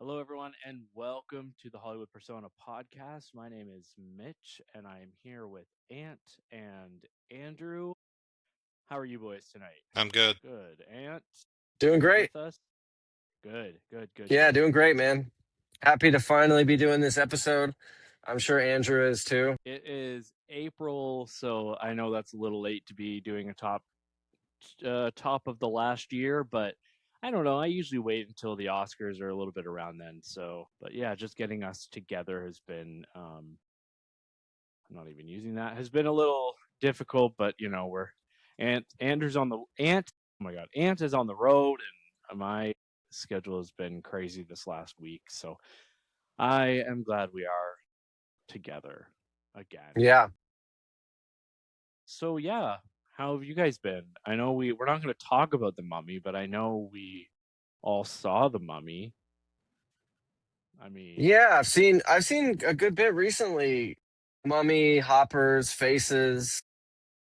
Hello, everyone, and welcome to the Hollywood Persona podcast. My name is Mitch, and I am here with Ant and Andrew. How are you boys tonight? I'm good. Good. Ant, Doing you great. with us? Good. Yeah, doing great, man. Happy to finally be doing this episode. I'm sure Andrew is too. It is April, so I know that's a little late to be doing a top of the last year, but I don't know. I usually wait until the Oscars are a little bit around then. So, but yeah, just getting us together has been I'm not even using that, has been a little difficult, but we're Andrew's on the Ant. Oh my God, Ant is on the road, and my schedule has been crazy this last week. So I am glad we are together again. Yeah. So yeah, how have you guys been? I know we're not going to talk about the Mummy, but I know we all saw the Mummy. I mean, Yeah, I've seen a good bit recently. Mummy, Hoppers, Faces.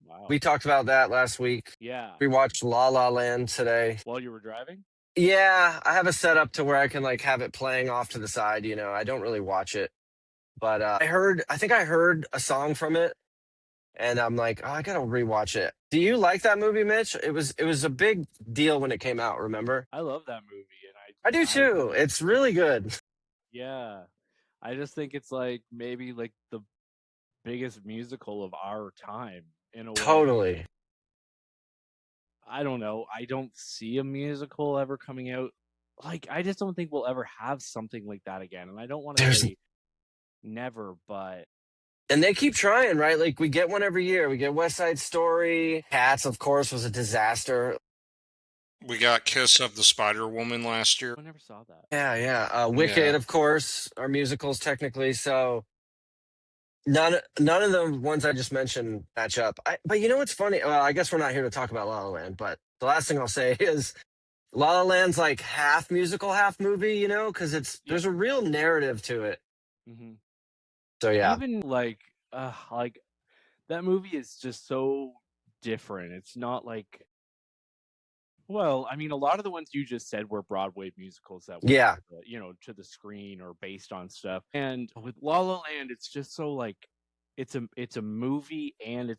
wow. We talked about that last week. Yeah. We watched La La Land today. While you were driving? Yeah, I have a setup to where I can like have it playing off to the side, I don't really watch it. But I think I heard a song from it and I'm like, oh, I gotta rewatch it. Do you like that movie, Mitch? It was a big deal when it came out, remember? I love that movie, and I do I too. think It's really it's good. yeah. I just think it's like maybe like the biggest musical of our time in a way. Totally. I don't know. I don't see a musical ever coming out. Like I just don't think we'll ever have something like that again. And I don't want to There's say never, but and they keep trying, right? Like we get one every year. We get West Side Story. Cats, of course, was a disaster. We got Kiss of the Spider Woman last year. I never saw that. Yeah, yeah. Yeah. Wicked, of course, are musicals technically. So none of the ones I just mentioned match up. But you know what's funny? Well, I guess we're not here to talk about La La Land, but the last thing I'll say is La La Land's like half musical, half movie, because Yeah. there's a real narrative to it. hmm So yeah. Even like that movie is just so different. It's not like well, I mean, a lot of the ones you just said were Broadway musicals that went Yeah. to the screen or based on stuff. And with La La Land, it's just so like it's a movie and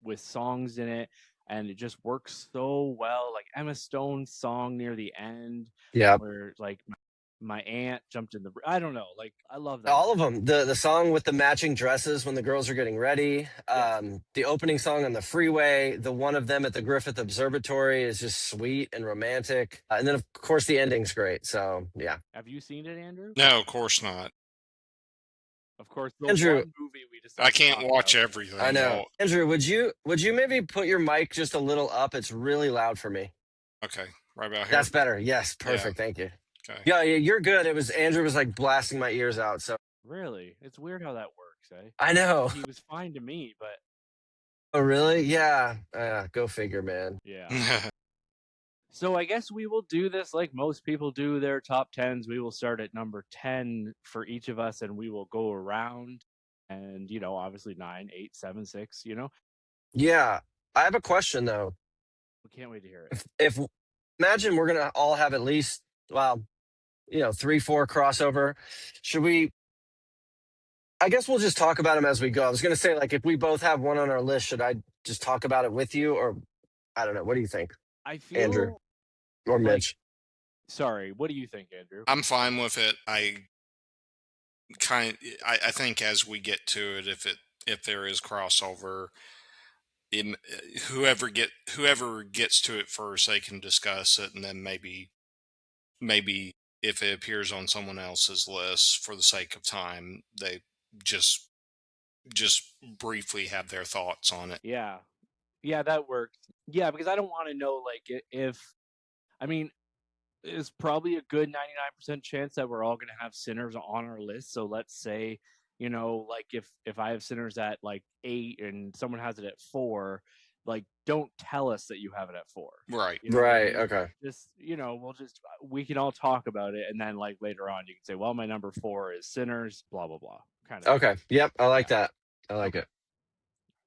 with songs in it, and it just works so well. Like Emma Stone's song near the end, Yeah. where like my aunt jumped in the. I don't know. Like I love that All movie. of them. The song with the matching dresses when the girls are getting ready. Yeah. The opening song on the freeway. The one of them at the Griffith Observatory is just sweet and romantic. And then of course the ending's great. So yeah. Have you seen it, Andrew? No, of course not. Of course, the Andrew, one movie we I decided to can't talk watch about. I everything. know. Well, Andrew, would you maybe put your mic just a little up? It's really loud for me. okay. Right about here? That's better. Yes, Yeah. perfect. Thank you. Okay. Yeah, yeah, you're good. It was Andrew was like blasting my ears out. So Really, it's weird how that works, eh? I know. He was fine to me, but Oh, really? Yeah. Go figure, man. yeah. So I guess we will do this like most people do their top tens. We will start at number 10 for each of us, and we will go around and, obviously 9, 8, 7, 6, Yeah. I have a question though. We can't wait to hear it. If imagine we're gonna all have at least well, 3, 4 crossover. Should we? I guess we'll just talk about them as we go. I was gonna say like if we both have one on our list, should I just talk about it with you, or I don't know. What do you think, I Andrew feel or like, Mitch? sorry, what do you think, Andrew? I'm fine with it. I think as we get to it, if there is crossover, in, whoever gets to it first, they can discuss it, and then maybe if it appears on someone else's list for the sake of time, they just just briefly have their thoughts on it. Yeah. Yeah, that works. Yeah, because I don't want to know, like, if, I mean, there's probably a good 99% chance that we're all going to have Sinners on our list. So let's say, like if I have Sinners at like 8 and someone has it at 4, like don't tell us that you have it at 4. Right. You know what I Right. mean? Okay. Just, we can all talk about it, and then like later on you can say, well, my number 4 is Sinners, blah blah blah, kind of thing. Okay. Yep. I like Yeah. that. I like Okay.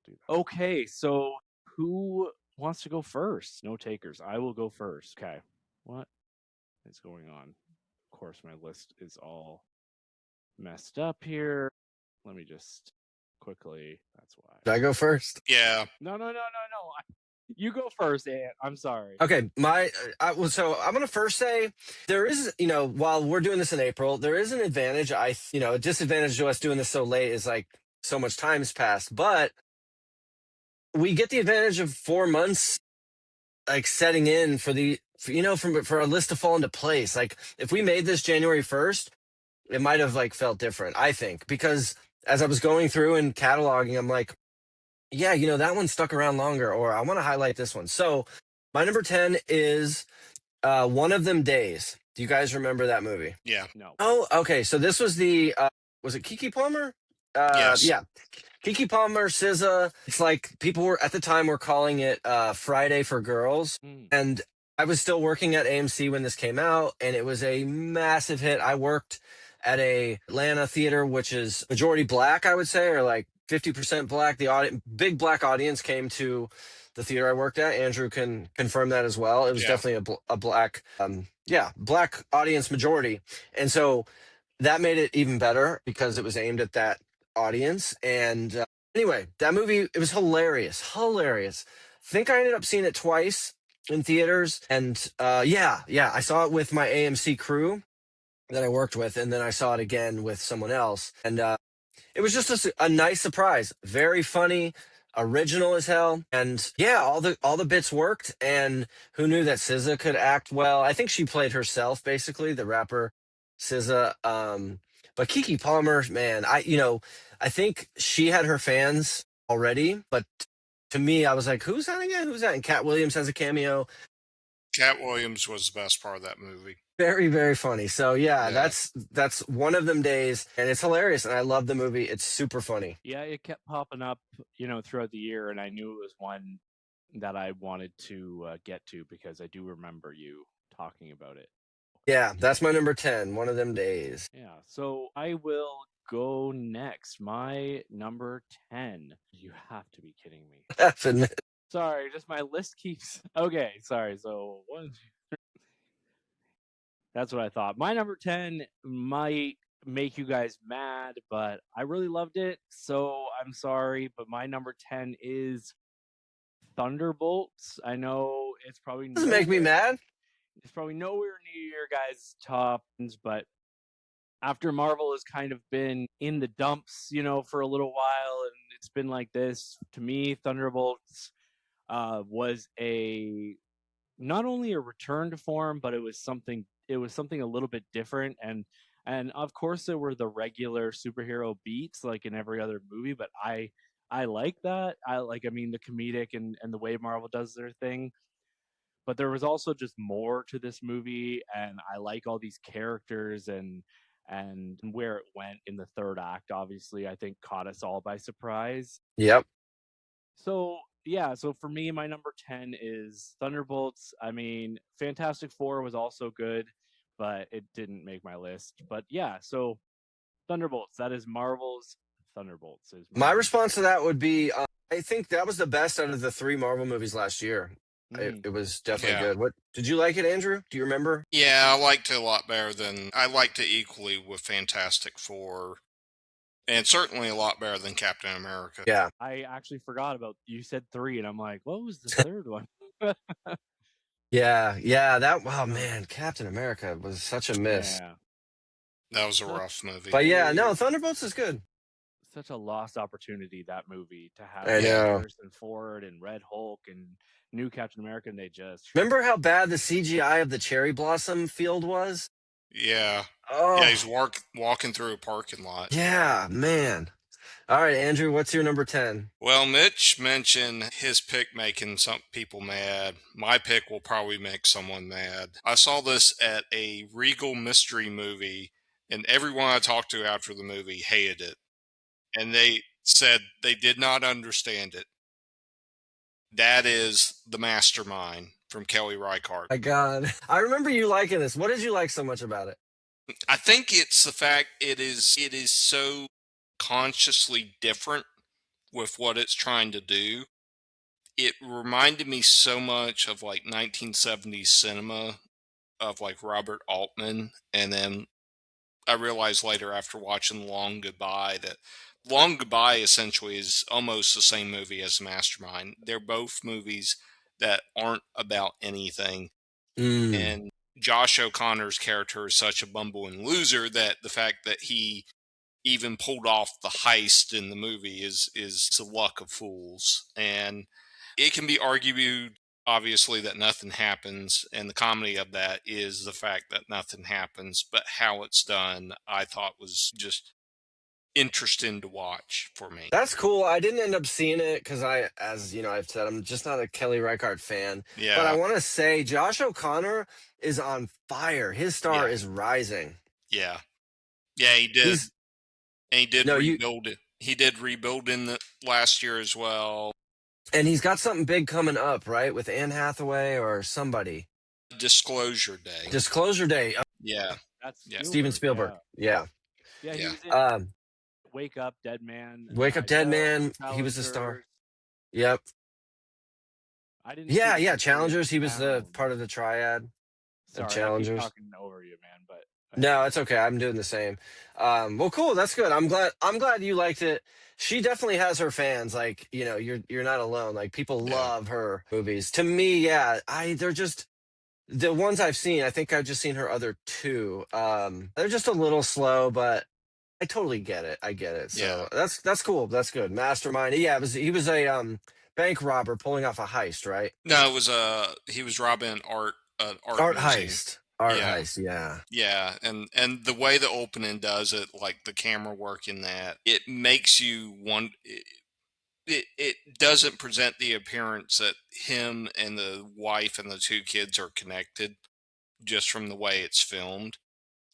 it. Okay, so who wants to go first? No takers. I will go first. Okay. What is going on? Of course, my list is all messed up here. Let me just quickly. That's why. Did I go first? Yeah. No. You go first, Ant. I'm sorry. Okay, so I'm gonna first say there is, while we're doing this in April, there is an advantage. A disadvantage to us doing this so late is like so much time's passed, but we get the advantage of 4 months like setting in for a list to fall into place. Like if we made this January 1st, it might have like felt different, I think, because as I was going through and cataloging, I'm like, yeah, that one stuck around longer, or I want to highlight this one. So my number 10 is One of Them Days. Do you guys remember that movie? Yeah. No. Oh, okay. So this was was it Kiki Palmer? Yes. Yeah. Kiki Palmer, SZA. It's like people were at the time were calling it Friday for Girls. Mm. And I was still working at AMC when this came out, and it was a massive hit. I worked at a Atlanta theater, which is majority black, I would say, or like 50% black. Big black audience came to the theater I worked at. Andrew can confirm that as well. It was Yeah. definitely a black, black audience majority. And so that made it even better because it was aimed at that audience. And anyway, that movie, it was hilarious, hilarious. Think I ended up seeing it twice in theaters. And I saw it with my AMC crew that I worked with, and then I saw it again with someone else. And it was just a nice surprise. Very funny, original as hell, and yeah, all the bits worked. And who knew that SZA could act well? I think she played herself, basically, the rapper SZA. But Kiki Palmer, man, I think she had her fans already, but to me, I was like, who's that again? Who's that? And Cat Williams has a cameo. Cat Williams was the best part of that movie. Very, very funny. So yeah, Yeah. that's One of Them Days, and it's hilarious, and I love the movie. It's super funny. Yeah, it kept popping up, throughout the year, and I knew it was one that I wanted to get to because I do remember you talking about it. Yeah, that's my number 10. One of Them Days. Yeah, so I will go next. My number 10. You have to be kidding me. Definitely. Sorry, just my list keeps. Okay, sorry. So one, that's what I thought. My number 10 might make you guys mad, but I really loved it. So I'm sorry, but my number 10 is Thunderbolts. I know it's probably Doesn't make me mad. It's probably nowhere near your guys' top, but after Marvel has kind of been in the dumps, for a little while, and it's been like this, to me, Thunderbolts was not only a return to form, but it was something a little bit different. And of course there were the regular superhero beats like in every other movie, but I like that. I mean, the comedic and the way Marvel does their thing. But there was also just more to this movie, and I like all these characters and where it went in the third act, obviously, I think caught us all by surprise. Yep. So yeah, so for me, my number 10 is Thunderbolts. I mean, Fantastic Four was also good, but it didn't make my list. But yeah, so Thunderbolts, that is Marvel's Thunderbolts is My my response to that would be I think that was the best out of the three Marvel movies last year. Mhm. It was definitely Yeah. good. What did you like it, Andrew? Do you remember? Yeah, I liked it a lot better than I liked it equally with Fantastic Four, and certainly a lot better than Captain America. Yeah. I actually forgot about you said 3 and I'm like, what was the third one? Yeah. Oh man, Captain America was such a miss. Yeah. That was a Such rough movie. But yeah, no, a Thunderbolts is good. such a lost opportunity, that movie, to have I Yeah. know. Harrison Ford and Red Hulk and new Captain America, and they just Remember how bad the CGI of the cherry blossom field was? Yeah. Oh, Yeah, he's walking through a parking lot. yeah, man. All right, Andrew, what's your number 10? Well, Mitch mentioned his pick making some people mad. My pick will probably make someone mad. I saw this at a Regal mystery movie, and everyone I talked to after the movie hated it. And they said they did not understand it. That is The Mastermind from Kelly Reichardt. My God. I remember you liking this. What did you like so much about it? I think it's the fact it is so consciously different with what it's trying to do. It reminded me so much of like 1970s cinema of like Robert Altman, and then I realized later after watching Long Goodbye that Long Goodbye essentially is almost the same movie as Mastermind. They're both movies that aren't about anything, Mm. and Josh O'Connor's character is such a bumbling loser that the fact that he even pulled off the heist in the movie is the luck of fools. And it can be argued obviously that nothing happens, and the comedy of that is the fact that nothing happens, but how it's done I thought was just interesting to watch for me. That's cool. I didn't end up seeing it because as you know, I've said I'm just not a Kelly Reichardt fan. But I Yeah, want to say Josh O'Connor is on fire. His star yeah, is rising. yeah, yeah, he did. He's And he did no you, rebuild it. He did rebuild in the last year as well. and he's got something big coming up, right? With Anne Hathaway or somebody. Disclosure Day. Disclosure Day. Yeah, That's yeah, Steven Spielberg. Spielberg. Yeah, Yeah. yeah. He yeah, was in Um, Wake Up, Dead Man, Wake Up Dead Man. He was the star. Challengers. Yep. I didn't see Yeah, the yeah. Mystery of Challengers. He was the Town. part of the triad of Sorry, I keep Challengers. talking over you, man, but I No, haven't. it's okay. I'm doing the same. Well, cool. That's good. I'm glad you liked it. She definitely has her fans. Like, you're not alone. Like, people yeah, love her movies. To me, yeah, they're just the ones I've seen. I think I've just seen her other two. They're just a little slow, but I totally get it. I get it. yeah. So that's cool. That's good. Mastermind. Yeah, he was a bank robber pulling off a heist, right? No, it was he was robbing an art Art museum. heist. Art Yeah, heist. Yeah. yeah, and the way the opening does it, like the camera work in that, it makes you want. It doesn't present the appearance that him and the wife and the two kids are connected just from the way it's filmed,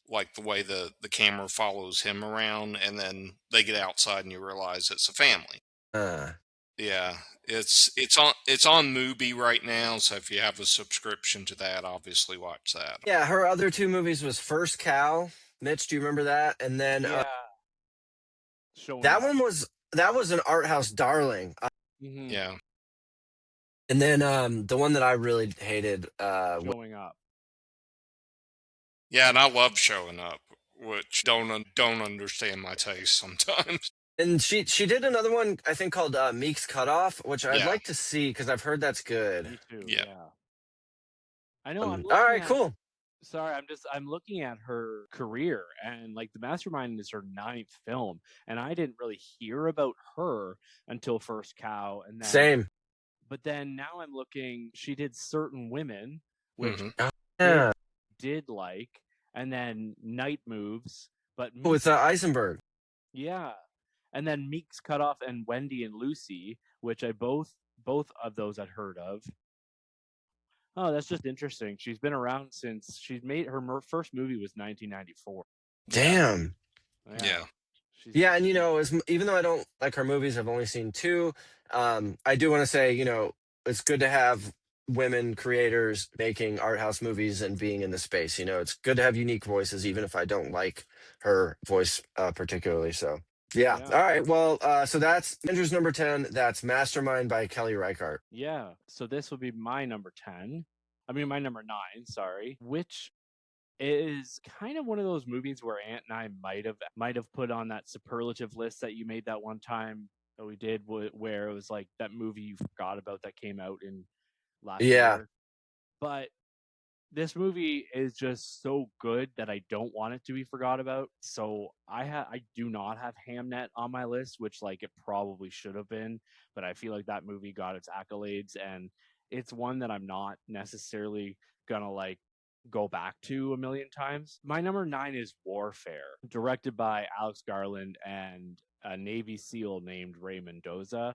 like the way the camera follows him around, and then they get outside and you realize it's a family. Uh, Yeah, it's on Mubi right now, so if you have a subscription to that, obviously watch that. yeah. Her other two movies was First Cow. Mitch, do you remember that? And then Yeah, showing that up. one was an art house darling. Hmm. Yeah, And then the one that I really hated. Showing up. yeah, and I love showing up, which don't understand my taste sometimes. And she did another one I think called Meek's Cutoff, which I'd Yeah, like to see because I've heard that's good. Me too. yeah, Yeah, I know. I'm All looking right, at. cool. Sorry, I'm looking at her career, and like The Mastermind is her ninth film, and I didn't really hear about her until First Cow, and then Same. but then now I'm looking. She did Certain Women, which hmm Oh, did yeah. did like, and then Night Moves, but Oh, Meek, it's Eisenberg. yeah, and then Meek's Cut Off and Wendy and Lucy, which I both of those I'd heard of. Oh, that's just interesting. She's been around since she's made her first movie was 1994. yeah, Damn. Yeah, yeah, she's Yeah, and even though I don't like her movies, I've only seen two. I do want to say, it's good to have women creators making art house movies and being in the space. It's good to have unique voices, even if I don't like her voice particularly. So, yeah. yeah. All right. Well, so that's Andrew's number 10. That's Mastermind by Kelly Reichardt. Yeah. So this would be my number 10. I mean, my number 9, sorry, which is kind of one of those movies where Ant and I might have put on that superlative list that you made that one time that we did where it was like that movie you forgot about that came out in last Yeah. year. But this movie is just so good that I don't want it to be forgot about. So I do not have Hamnet on my list, which like it probably should have been, but I feel like that movie got its accolades, and it's one that I'm not necessarily gonna like go back to a million times. My number 9 is Warfare, directed by Alex Garland and a Navy SEAL named Ray Mendoza.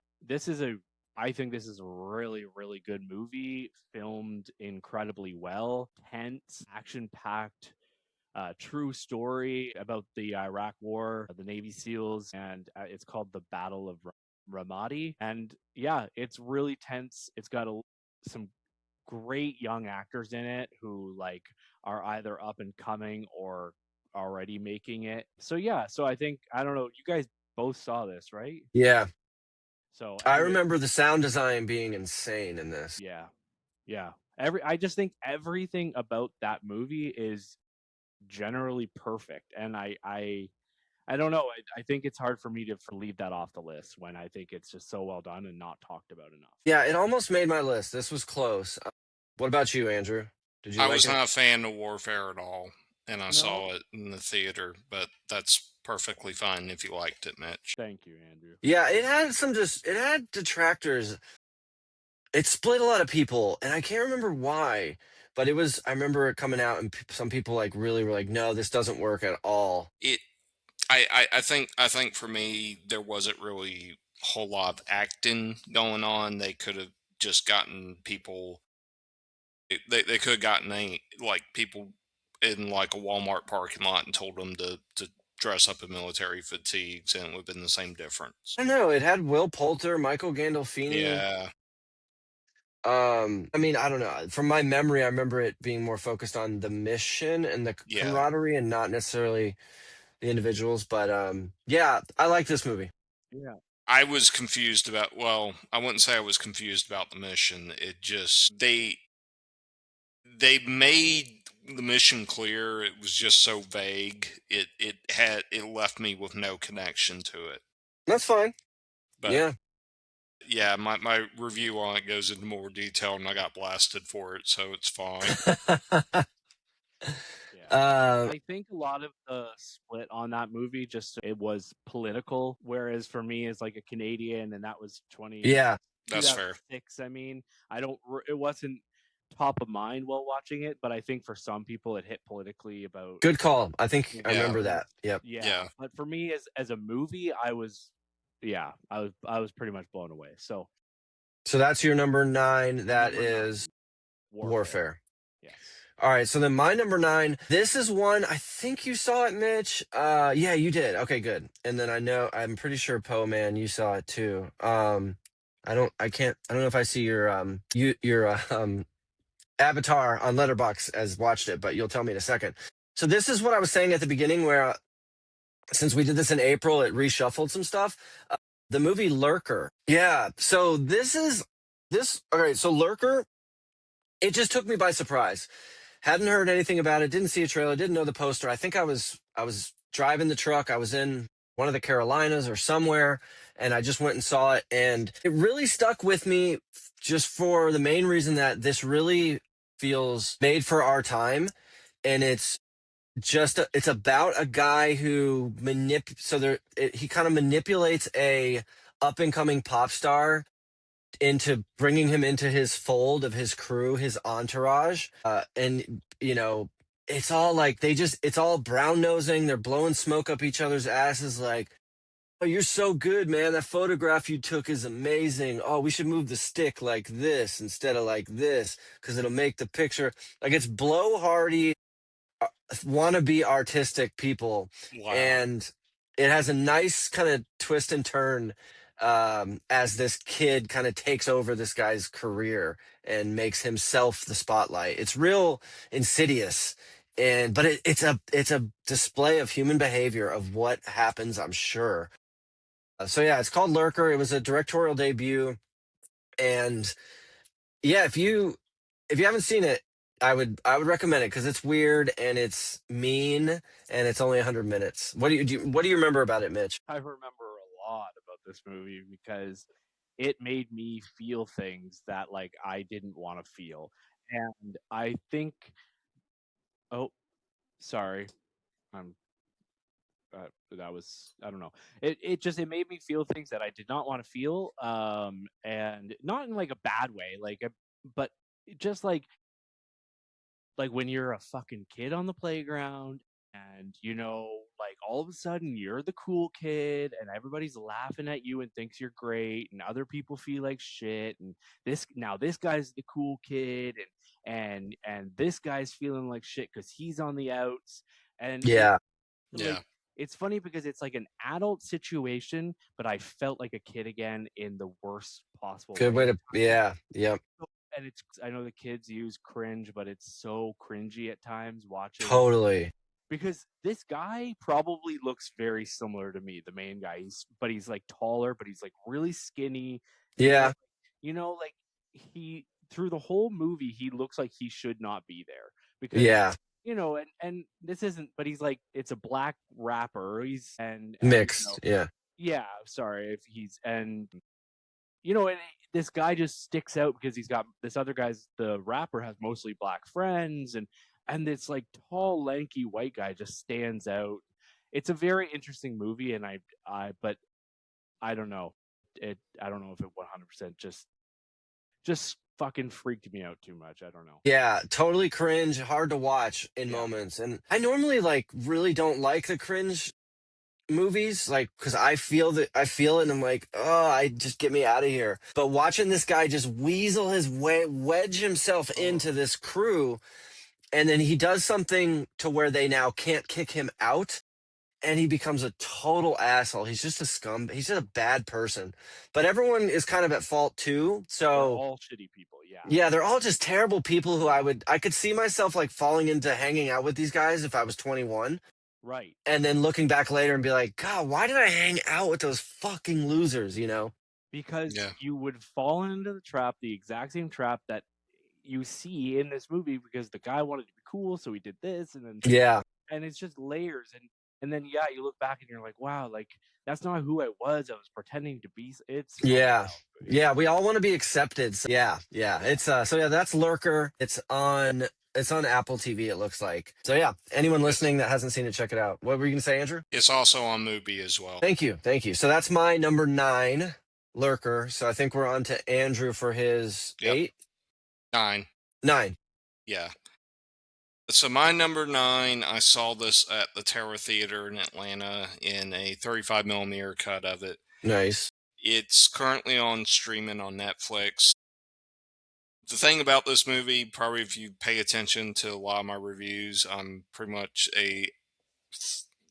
I think this is a really, really good movie, filmed incredibly well, tense, action packed, true story about the Iraq War, the Navy SEALs, and it's called the Battle of Ramadi. And yeah, it's really tense. It's got some great young actors in it who like are either up and coming or already making it. So yeah, so I think I don't know, you guys both saw this, right? Yeah. So I anyways, remember the sound design being insane in this. yeah. Yeah. I just think everything about that movie is generally perfect, and I don't know. I think it's hard for me to leave that off the list when I think it's just so well done and not talked about enough. Yeah, it almost made my list. This was close. What about you, Andrew? Did you I like was it? not a fan of Warfare at all, and I No, saw it in the theater, but that's perfectly fine if you liked it, Mitch. thank you, Andrew. Yeah, it had it had detractors. It split a lot of people, and I can't remember why, but it was. I remember it coming out, and some people like really were like, "No, this doesn't work at all." It, I think for me there wasn't really a whole lot of acting going on. They could have just gotten people. They could have gotten like people in like a Walmart parking lot and told them to dress up in military fatigues, and it would have been the same difference. I don't know. It had Will Poulter, Michael Gandolfini. Yeah, I mean, I don't know. From my memory, I remember it being more focused on the mission and the yeah. camaraderie, and not necessarily the individuals. But yeah, I like this movie. Yeah, I was confused about. Well, I wouldn't say I was confused about the mission. It just they made the mission clear. It was just so vague. It left me with no connection to it. That's fine. But Yeah. yeah, my review on it goes into more detail, and I got blasted for it, so it's fine. yeah. uh, I think a lot of the split on that movie just it was political, whereas for me as like a Canadian, and that was yeah. That's fair. 2006. I mean, it wasn't top of mind while watching it, but I think for some people it hit politically about Good call. I think I Yeah, remember things. that. Yep. Yeah, yeah. but for me as a movie, I was pretty much blown away. So So that's your number 9. my That number is 9, Warfare. Warfare. Yes. All right, so then my number 9, this is one I think you saw it, Mitch. Yeah, you did. Okay, good. And then I'm pretty sure Poe Man, you saw it too. I don't know if I see your avatar on Letterbox as watched it, but you'll tell me in a second. So this is what I was saying at the beginning, where since we did this in April, it reshuffled some stuff. The movie Lurker. Yeah. So this. All right. So Lurker, it just took me by surprise. Hadn't heard anything about it. Didn't see a trailer. Didn't know the poster. I think I was driving the truck. I was in one of the Carolinas or somewhere, and I just went and saw it, and it really stuck with me, just for the main reason that this really feels made for our time, and it's about a guy who he kind of manipulates a up and coming pop star into bringing him into his fold of his crew, his entourage. And it's all like it's all brown nosing. They're blowing smoke up each other's asses like, "Oh, you're so good, man. That photograph you took is amazing. Oh, we should move the stick like this instead of like this because it'll make the picture." Like, it's blowhardy, wannabe artistic people, Wow. and it has a nice kind of twist and turn, as this kid kind of takes over this guy's career and makes himself the spotlight. It's real insidious, but it's a display of human behavior of what happens, I'm sure. So yeah, it's called Lurker. It was a directorial debut, and yeah, if you haven't seen it, I would recommend it because it's weird and it's mean, and it's only 100 minutes. What do you remember about it, Mitch? I remember a lot about this movie because it made me feel things that like I didn't want to feel. And I think oh, sorry. I'm that was I don't know. It made me feel things that I did not want to feel, and not in like a bad way, but just like when you're a fucking kid on the playground, and like all of a sudden you're the cool kid and everybody's laughing at you and thinks you're great, and other people feel like shit, and this guy's the cool kid, and this guy's feeling like shit because he's on the outs. And Yeah, like Yeah. it's funny because it's like an adult situation, but I felt like a kid again in the worst possible good way way at to. times. Yeah, yep, And I know the kids use cringe, but it's so cringy at times watching, totally. because this guy probably looks very similar to me, the main guy. But he's like taller, but he's like really skinny. You know, Yeah, like he through the whole movie, he looks like he should not be there because Yeah, and this isn't, but he's like, it's a black rapper. He's and mixed. Yeah, yeah, sorry if he's and and this guy just sticks out because he's got this other guy's the rapper has mostly black friends and this like tall lanky white guy just stands out. It's a very interesting movie and I but I don't know. I don't know if it 100% just fucking freaked me out too much. I don't know. yeah, totally cringe, hard to watch in Yeah. moments. And I normally like really don't like the cringe movies, like because I feel it, and I'm like, oh, I just get me out of here. But watching this guy just weasel his way, wedge himself Oh, into this crew, and then he does something to where they now can't kick him out, and he becomes a total asshole. He's just a scum. He's just a bad person. But everyone is kind of at fault too. they're So all shitty people. Yeah. yeah, they're all just terrible people who Yeah. I could see myself like falling into hanging out with these guys if I was 21, Right. and then looking back later and be like, God, why did I hang out with those fucking losers, you know? Because Yeah. you would fall into the trap, the exact same trap that you see in this movie because the guy wanted to be cool, so he did this, Yeah. and it's just layers, and then yeah, you look back and you're like, wow, like that's not who I was. I was pretending to be. It's fucking Yeah. wild. Yeah, we all want to be accepted. So yeah, yeah. Yeah. It's so yeah, that's Lurker. It's on Apple TV, it looks like. So yeah, anyone It's listening that hasn't seen it, check it out. What were you gonna say, Andrew? it's also on Mubi as well. Thank you. Thank you. So that's my number 9, Lurker. So I think we're on to Andrew for his Yep. 8. 9. 9. Yeah. So my number 9, I saw this at the Tower Theater in Atlanta in a 35 millimeter cut of it. Nice. It's currently on streaming on Netflix. The thing about this movie, probably if you pay attention to a lot of my reviews, I'm pretty much a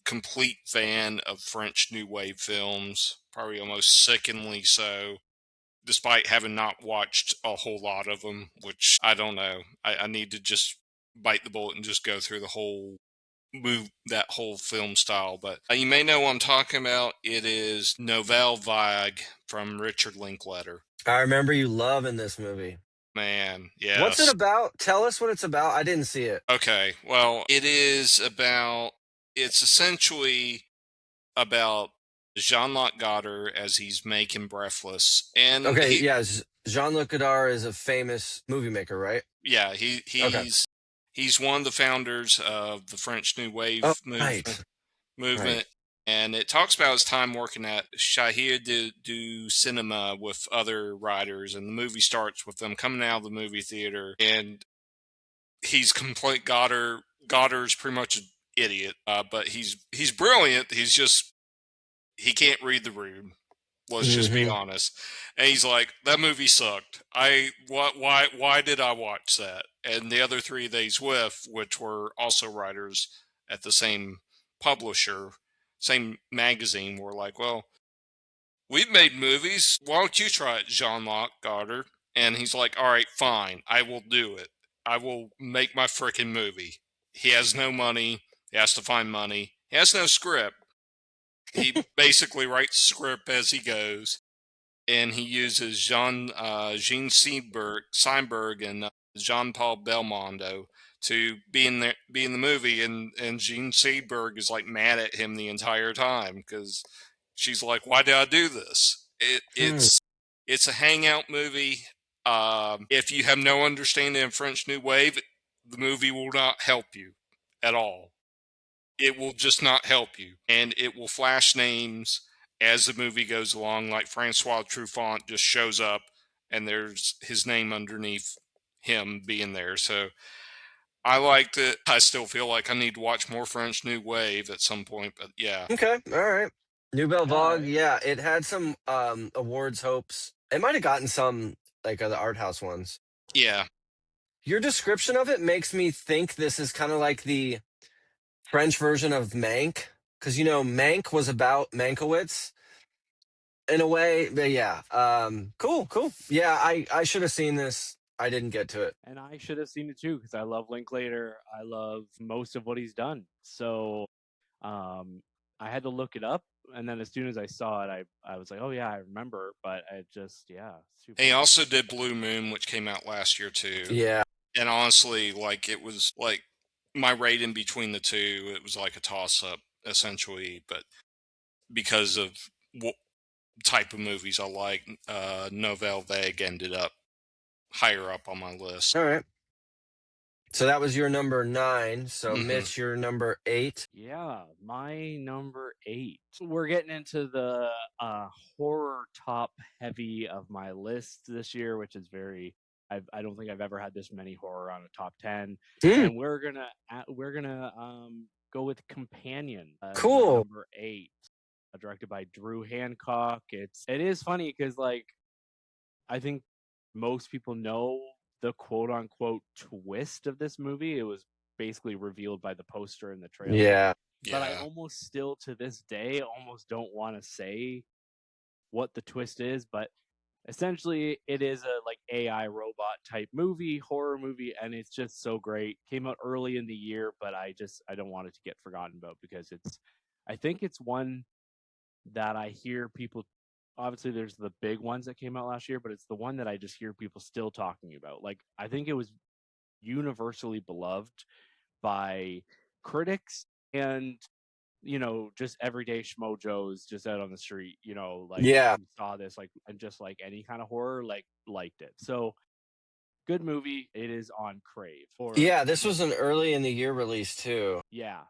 complete fan of French New Wave films, probably almost sickeningly so, despite having not watched a whole lot of them, which I don't know. I need to just bite the bullet and just go through the whole move that whole film style. But you may know what I'm talking about. It is Nouvelle Vague from Richard Linklater. I remember you loving this movie. Man, What's it yes. about? Tell us what it's about. I didn't see it. Okay, well, it's essentially about Jean-Luc Godard as he's making Breathless. And Okay, yeah, Jean-Luc Godard is a famous movie maker, right? yeah, Okay. he's one of the founders of the French New Oh, Wave right. Right. movement, and it talks about his time working at Shahir du Cinema with other writers, and the movie starts with them coming out of the movie theater, and he's complete Goddard's pretty much an idiot, but he's brilliant. He can't read the room. Let's just be Hmm. honest. And he's like, that movie sucked. Why did I watch that? And the other three that he's with, which were also writers at the same publisher, same magazine, were like, well, we've made movies. Why don't you try it, Jean-Luc Godard? And he's like, all right, fine. I will do it. I will make my freaking movie. He has no money. He has to find money. He has no script. He basically writes script as he goes, and he uses Jean Seinberg and Jean Paul Belmondo to be in the movie, and Jean Seinberg is like mad at him the entire time because she's like, "Why did I do this?" Hmm. It's a hangout movie. If you have no understanding of French New Wave, the movie will not help you at all. It will just not help you, and it will flash names as the movie goes along. Like Francois Truffaut just shows up, and there's his name underneath him being there. So I liked it. I still feel like I need to watch more French New Wave at some point, but yeah, Okay. All right. Nouvelle All Vague. right. Yeah, it had some awards hopes. It might have gotten some like the art house ones. yeah, Your description of it makes me think this is kind of like the French version of Mank, because Mank was about Mankiewicz in a way. But yeah, cool, cool. Yeah, I should have seen this. I didn't get to it. And I should have seen it too because I love Linklater. I love most of what he's done. So, um, I had to look it up, and then as soon as I saw it, I was like, oh yeah, I remember. But I just yeah, super He good. also did Blue Moon, which came out last year too. Yeah. And honestly, like it was like my rating between the two, it was like a toss up essentially, but because of what type of movies I like, Nouvelle Vague ended up higher up on my list. All right. So that was your number 9. So Hmm. Mitch, your number 8. Yeah, my number 8. We're getting into the horror top heavy of my list this year, which is very. I don't think I've ever had this many horror on a top 10, Hmm. and we're gonna go with Companion as my Cool. number 8, directed by Drew Hancock. It is funny because like I think most people know the quote unquote twist of this movie. It was basically revealed by the poster and the trailer. Yeah. But I Yeah. almost still to this day almost don't want to say what the twist is, but essentially it is a like AI robot type movie, horror movie, and it's just so great. Came out early in the year, but I don't want it to get forgotten about because I think it's one that I hear people. Obviously there's the big ones that came out last year, but it's the one that I just hear people still talking about. Like I think it was universally beloved by critics and just everyday schmojos just out on the street, like Yeah. who saw this like and just like any kind of horror, like liked it. So good movie. It is on Crave for Yeah, this was an early in the year release too, yeah,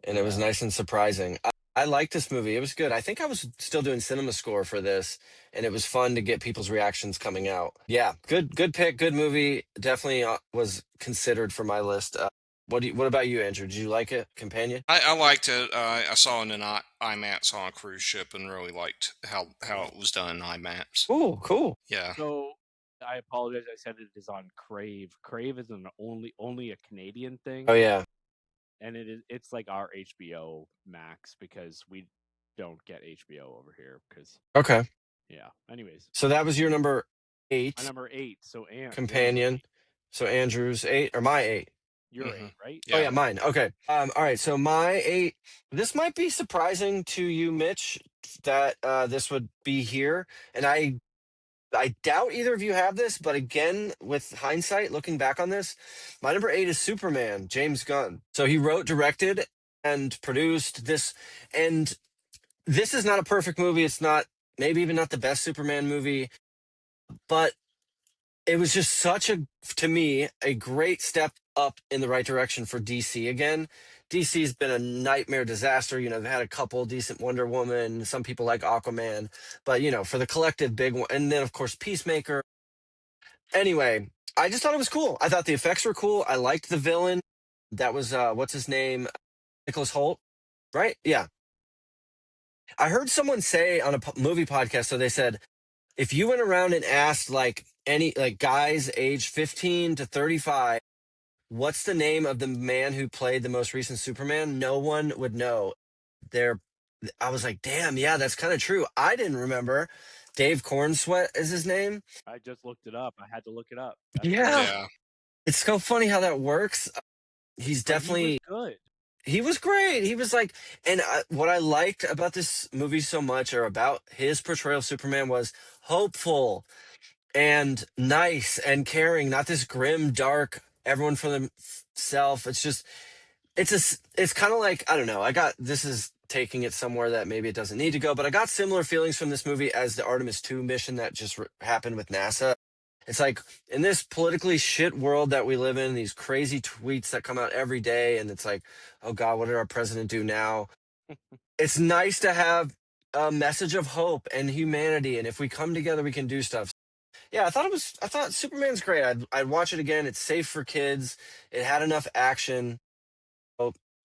and it was yeah. nice and surprising. I liked this movie. It was good. I think I was still doing cinema score for this, and it was fun to get people's reactions coming out. Yeah, good pick, good movie. Definitely was considered for my list. What about you, Andrew? Did you like it, Companion? I liked it. I saw it in IMAX on a cruise ship and really liked how Oh, it was done in IMAX. Cool, cool. Yeah. so I apologize. I said it is on Crave. Crave is an only a Canadian Oh thing, yeah. and it's like our HBO Max because we don't get HBO over here because Okay. yeah. Anyways, So that was your number my 8, number 8. So your number Companion. 8. So Andrew's 8 or my 8? Your Hmm. 8, right? Oh Yeah. yeah, mine. Okay. All right. So my 8. This might be surprising to you, Mitch, that this would be here, and I doubt either of you have this, but again, with hindsight, looking back on this, my number 8 is Superman, James Gunn. So he wrote, directed, and produced this, and this is not a perfect movie. It's not, maybe even not the best Superman movie, but it was just such a, to me, a great step up in the right direction for DC again. DC's been a nightmare disaster. They've had a couple decent Wonder Woman. Some people like Aquaman, but for the collective big one, and then of course Peacemaker. Anyway, I just thought it was cool. I thought the effects were cool. I liked the villain. That was what's his name, Nicholas Holt, right? Yeah. I heard someone say on a movie podcast. So they said if you went around and asked like any like guys age 15 to 35 what's the name of the man who played the most recent Superman, no one would know. There, I was like, damn, yeah, that's kind of true. I didn't remember. Dave Cornsweet is his name. I just looked it up. I had to look it up. That's Yeah, crazy. Yeah. it's so funny how that works. He's But he was definitely, good. he was great. He was like, and what I liked about this movie so much, or about his portrayal of Superman, was hopeful and nice and caring, not this grim, dark, everyone for themselves. It's just, it's kind of like, I don't know. This is taking it somewhere that maybe it doesn't need to go, but I got similar feelings from this movie as the Artemis 2 mission that just happened with NASA. It's like in this politically shit world that we live in, these crazy tweets that come out every day, and it's like, oh God, what did our president do now? It's nice to have a message of hope and humanity, and if we come together, we can do stuff. Yeah, I thought Superman's great. I'd watch it again. It's safe for kids. It had enough action. Oh,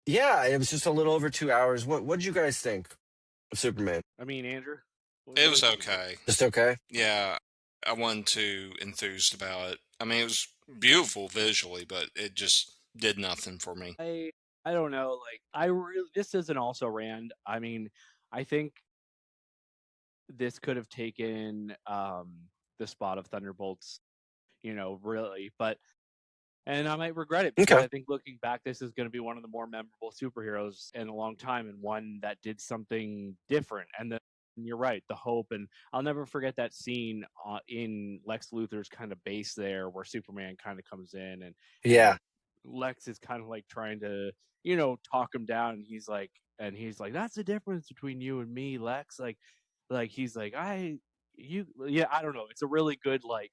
yeah, it was just a little over 2 hours. What did you guys think of Superman? I mean, Andrew, It what was did you think? okay. Just okay? Yeah. I wasn't too enthused about it. I mean, it was beautiful visually, but it just did nothing for me. I don't know. Like, I really this isn't also Rand. I mean, I think this could have taken the spot of Thunderbolts. Really, but and I might regret it because Okay. I think looking back, this is going to be one of the more memorable superheroes in a long time, and one that did something different. And you're right, the hope, and I'll never forget that scene in Lex Luthor's kind of base there, where Superman kind of comes in, and Yeah. Lex is kind of like trying to talk him down, and he's like, that's the difference between you and me, Lex. Like he's like, yeah, I don't know. It's a really good like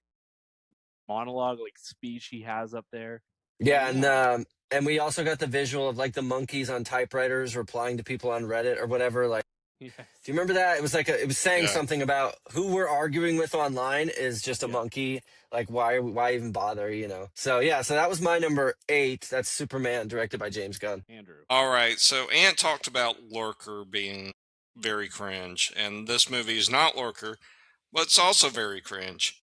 monologue, like speech he has up there. And Yeah, yeah, and we also got the visual of like the monkeys on typewriters replying to people on Reddit or whatever. Like, do you yes, remember that? It was like it was saying Yeah. something about who we're arguing with online is just a yeah, monkey. Like, why even bother? So yeah, so that was my number 8. That's Superman, directed by James Gunn. Andrew. All right. So Ant talked about Lurker being very cringe, and this movie is not Lurker, but it's also very cringe.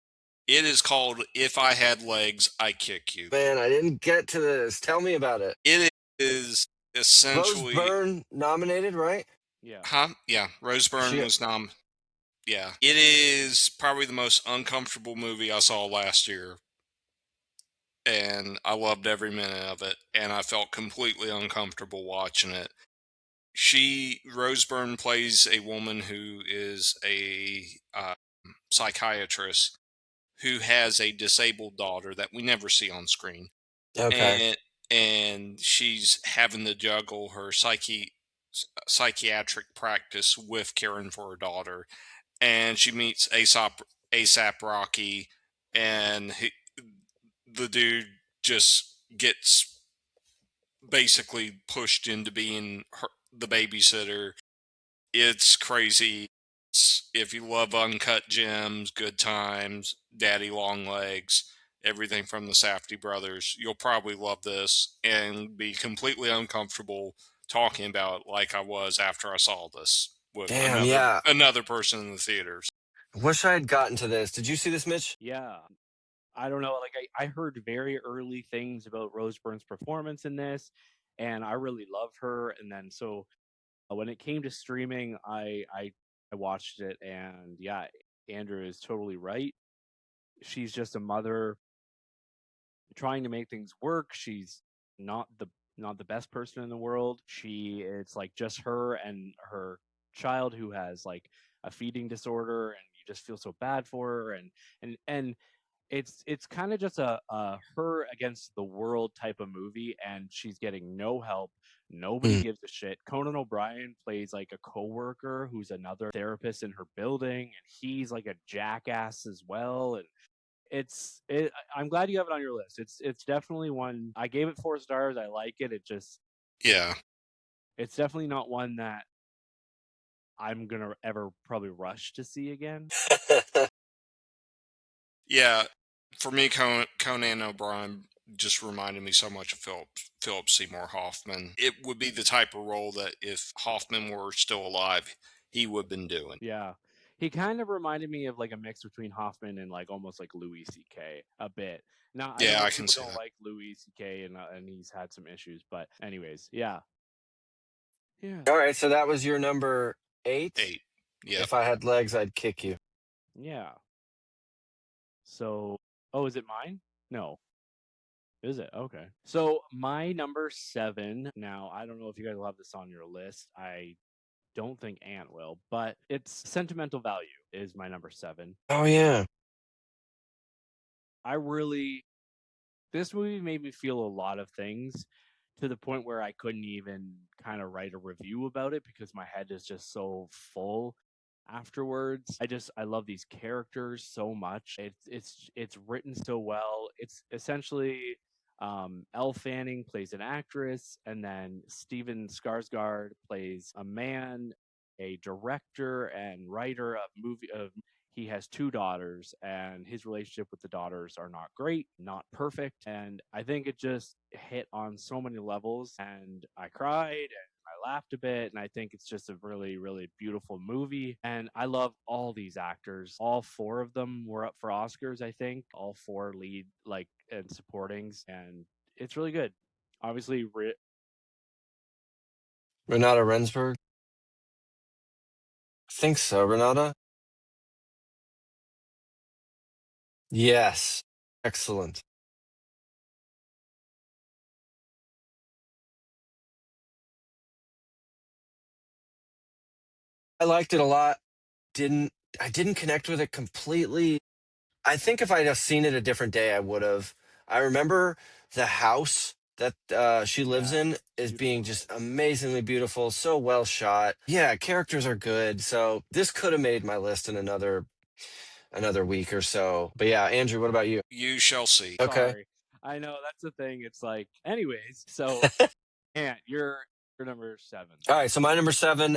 It is called If I Had Legs, I'd Kick You. Man, I didn't get to this. Tell me about it. It is Rose essentially, Byrne nominated, right? Yeah, huh? Yeah, Rose Byrne She was Yeah, it is probably the most uncomfortable movie I saw last year, and I loved every minute of it, and I felt completely uncomfortable watching it. Rose Byrne plays a woman who is a psychiatrist who has a disabled daughter that we never see on screen, Okay. and she's having to juggle her psychiatric practice with caring for her daughter, and she meets ASAP Rocky, and the dude just gets basically pushed into being the babysitter. It's crazy. If you love Uncut Gems, Good Times, Daddy Long Legs, everything from the Safdie brothers, you'll probably love this and be completely uncomfortable talking about it like I was after I saw this with Damn, yeah. another person in the theaters. Wish I had gotten to this. Did you see this, Mitch? yeah. I don't know. Like I heard very early things about Rose Byrne's performance in this, and I really love her. And then so when it came to streaming, I watched it, and yeah, Andrew is totally right. She's just a mother trying to make things work. She's not the not the best person in the world. It's like just her and her child who has like a feeding disorder, and you just feel so bad for her, and it's kind of just a her against the world type of movie, and she's getting no help. Nobody Hmm. gives a shit. Conan O'Brien plays like a coworker who's another therapist in her building, and he's like a jackass as well. And I'm glad you have it on your list. It's definitely one. I gave it 4 stars. I like it. Yeah. It's definitely not one that I'm gonna ever probably rush to see again. Yeah, for me, Conan O'Brien just reminded me so much of Philip Seymour Hoffman. It would be the type of role that if Hoffman were still alive, he would have been doing. Yeah. He kind of reminded me of like a mix between Hoffman and like almost like Louis C.K. a bit. Now I Yeah, know I can people see don't that. like Louis C.K. and he's had some issues, but anyways, yeah, yeah, All right, so that was your number 8. 8. Yep. If I had legs, I'd kick you. yeah. So, oh, is it mine? No, is it? Okay. So my number 7. Now I don't know if you guys will have this on your list. I don't think Ant will, but it's sentimental value is my number 7. Oh yeah. I really This movie made me feel a lot of things to the point where I couldn't even kind of write a review about it because my head is just so full afterwards. I love these characters so much. It's written so well. It's essentially Elle Fanning plays an actress, and then Steven Skarsgård plays a man, a director and writer of movie of he has 2 daughters, and his relationship with the daughters are not great, not perfect, and I think it just hit on so many levels, and I cried and I laughed a bit, and I think it's just a really really beautiful movie, and I love all these actors. All 4 of them were up for Oscars, I think, all 4 lead like and supportings, and it's really good. Obviously Renata Rensburg. I think so. Renata. Yes. Excellent. I liked it a lot. Didn't I didn't connect with it completely. I think if I'd have seen it a different day, I would have. I remember the house that she lives Yeah, in it's is being beautiful. just amazingly beautiful, so well shot. Yeah, characters are good. So this could have made my list in another week or so. But yeah, Andrew, what about you? You shall see. Okay. Sorry. I know that's the thing. It's like, anyways. So, Ant, you're number 7. All right, so my number 7.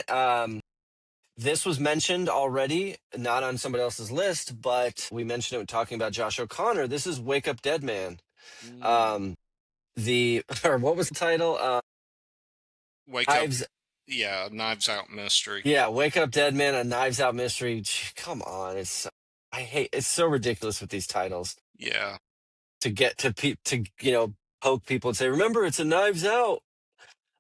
This was mentioned already, not on somebody else's list, but we mentioned it when talking about Josh O'Connor. This is Wake Up Dead Man. Mm. Um, the or what was the title? Wake up. Knives. Yeah, Knives Out Mystery. Yeah, Wake Up Dead Man, a Knives Out mystery. Come on, I hate it's so ridiculous with these titles Yeah. to get to poke people and say, remember it's a Knives Out.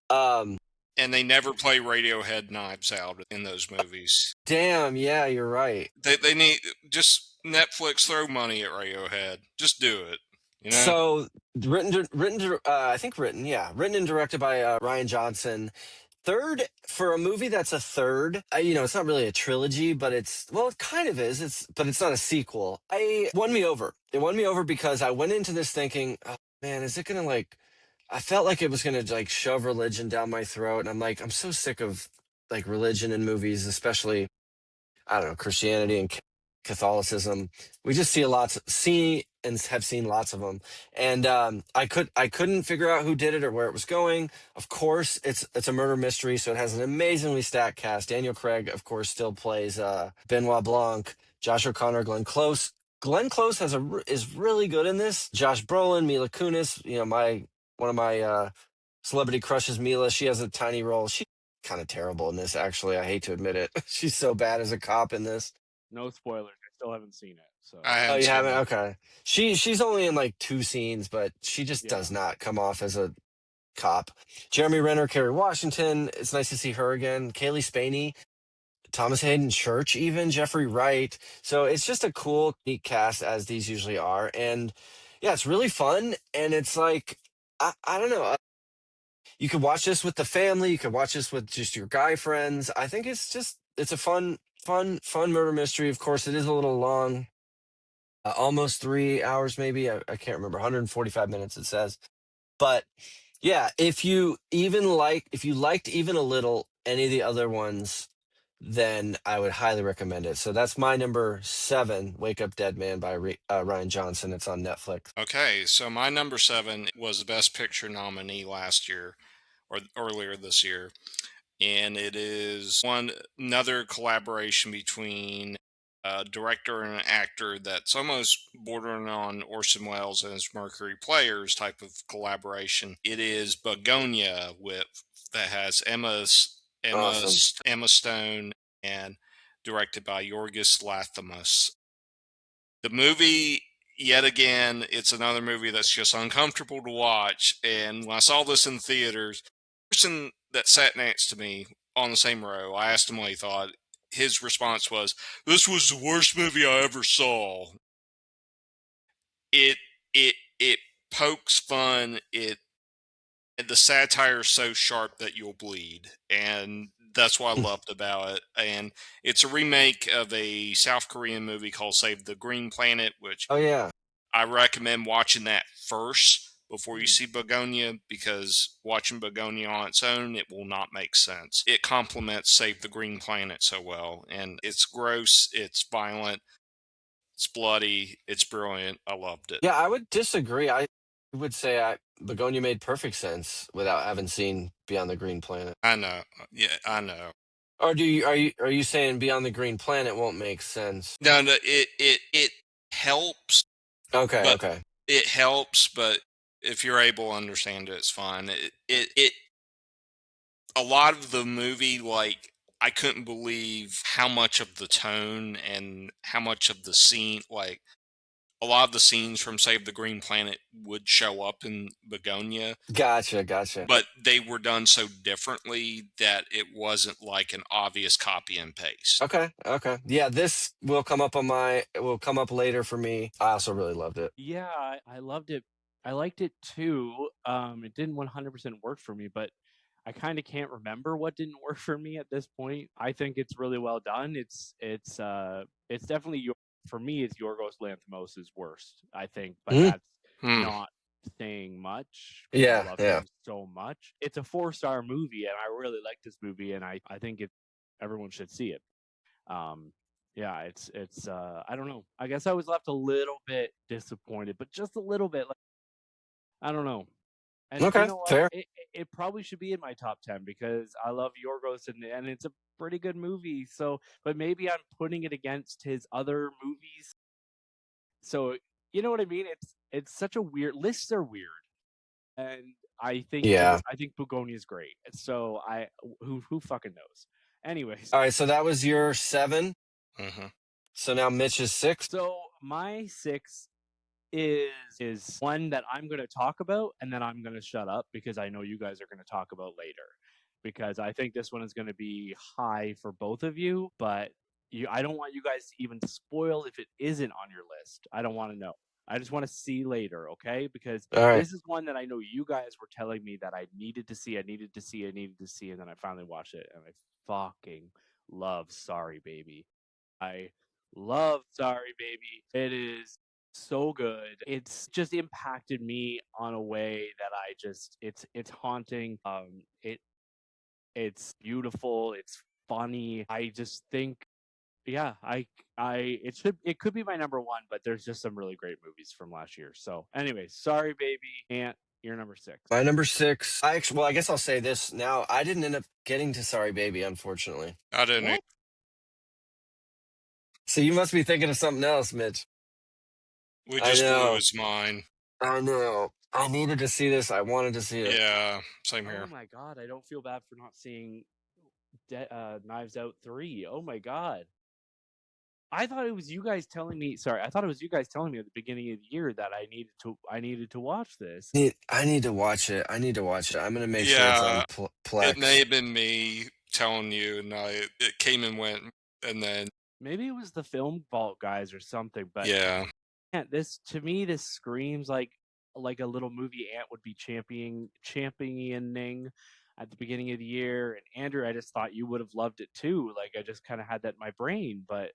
Um, And they never play Radiohead Knives Out in those movies. damn, yeah, you're right. They need just Netflix throw money at Radiohead. Just do it. You know? So I think written and directed by Ryan Johnson. Third for a movie that's a third. It's not really a trilogy, but it kind of is. But it's not a sequel. I won me over. It won me over because I went into this thinking, oh, man, is it gonna like? I felt like it was gonna like shove religion down my throat, and I'm like, I'm so sick of like religion in movies, especially I don't know, Christianity and Catholicism. We just see and have seen lots of them. And I couldn't figure out who did it or where it was going. Of course, it's a murder mystery, so it has an amazingly stacked cast. Daniel Craig, of course, still plays Benoit Blanc. Josh O'Connor, Glenn Close. Glenn Close is really good in this. Josh Brolin, Mila Kunis. My one of my celebrity crushes, Mila. She has a tiny role. She's kind of terrible in this, actually. I hate to admit it. She's so bad as a cop in this. No spoilers. I still haven't seen it. I So, Oh, hadn't you seen haven't? it. Okay. She's only in like 2 scenes, but she just yeah. does not come off as a cop. Jeremy Renner, Kerry Washington. It's nice to see her again. Kaylee Spaney, Thomas Hayden Church, even Jeffrey Wright. So it's just a cool, neat cast as these usually are. And yeah, it's really fun. And it's like, I don't know. You could watch this with the family. You could watch this with just your guy friends. I think it's a fun murder mystery. Of course, it is a little long, almost 3 hours, maybe. I can't remember. 145 minutes, it says. But yeah, if you liked even a little any of the other ones, then I would highly recommend it. So that's my number 7, Wake Up Dead Man by Ryan Johnson. It's on Netflix. Okay, so my number 7 was the Best Picture nominee last year or earlier this year, and it is another collaboration between a director and an actor that's almost bordering on Orson Welles and his Mercury Players type of collaboration. It is Begonia that has Awesome. Emma Stone and directed by Yorgos Lanthimos. The movie, yet again, it's another movie that's just uncomfortable to watch. And when I saw this in theaters, the person that sat next to me on the same row, I asked him what he thought. His response was, "This was the worst movie I ever saw." It it pokes fun. The satire is so sharp that you'll bleed, and that's what I loved about it. And it's a remake of a South Korean movie called Save the Green Planet, which Oh yeah. I recommend watching that first before you Mm. see Begonia, because watching Begonia on its own, it will not make sense. It complements Save the Green Planet so well, and it's gross, it's violent, it's bloody, it's brilliant. I loved it. Yeah, I would disagree. I would say Begonia made perfect sense without having seen Beyond the Green Planet. I know. Yeah, I know. Or are you saying Beyond the Green Planet won't make sense? No, no, it helps, Okay, but okay. if you're able to understand it, it's fine. It a lot of the movie, like, I couldn't believe how much of the tone and how much of the scene, like, a lot of the scenes from Save the Green Planet would show up in Begonia, Gotcha. but they were done so differently that it wasn't like an obvious copy and paste. Okay. Yeah, this will come up later for me. I also really loved it. Yeah, I loved it. I liked it too. It didn't 100% work for me, but I kind of can't remember what didn't work for me at this point. I think it's really well done. It's definitely your for me. It's Yorgos Lanthimos' worst, I think, but Mm, that's Hmm. not saying much because I yeah, love yeah. him so much. It's a 4-star movie, and I really like this movie, and I think everyone should see it. Um, yeah, it's I don't know. I guess I was left a little bit disappointed, but just a little bit. Like I don't know. And you Okay, know what? fair. It probably should be in my top 10 because I love Yorgos and it's a pretty good movie. So, but maybe I'm putting it against his other movies. So, you know what I mean? It's such a weird lists are weird. And Yeah. I think Bugonia is great. So, who fucking knows. Anyways, All right, so that was your 7. Hmm. So now Mitch is 6. so my 6 is one that I'm going to talk about and then I'm going to shut up because I know you guys are going to talk about later because I think this one is going to be high for both of you, but I don't want you guys to even spoil if it isn't on your list. I don't want to know. I just want to see later, okay? Because All right. this is one that I know you guys were telling me that I needed to see, I needed to see, I needed to see, and then I finally watched it and I fucking love Sorry Baby. I love Sorry Baby. It is so good. It's just impacted me on a way that I just it's haunting. It's beautiful, it's funny. I just think yeah, it could be my number one, but there's just some really great movies from last year. So anyway, Sorry Baby, Aunt, you're number 6. My number 6. Well, I guess I'll say this now. I didn't end up getting to Sorry Baby, unfortunately. I didn't. What? So you must be thinking of something else, Mitch. We I just blew know. his mind. I know. I needed to see this. I wanted to see it. Yeah, same Oh here. my god, I don't feel bad for not seeing Knives Out 3. Oh my god. I thought it was you guys telling me. Sorry, I thought it was you guys telling me at the beginning of the year that I needed to watch this. I need to watch it. I need to watch it. I'm gonna make sure it's on Yeah, it may Plex. have been me telling you, and it came and went, and then Maybe it was the Film Vault guys or something. But yeah, man, this to me, this screams like a little movie Ant would be championing at the beginning of the year. And Andrew, I just thought you would have loved it too. Like I just kind of had that in my brain. But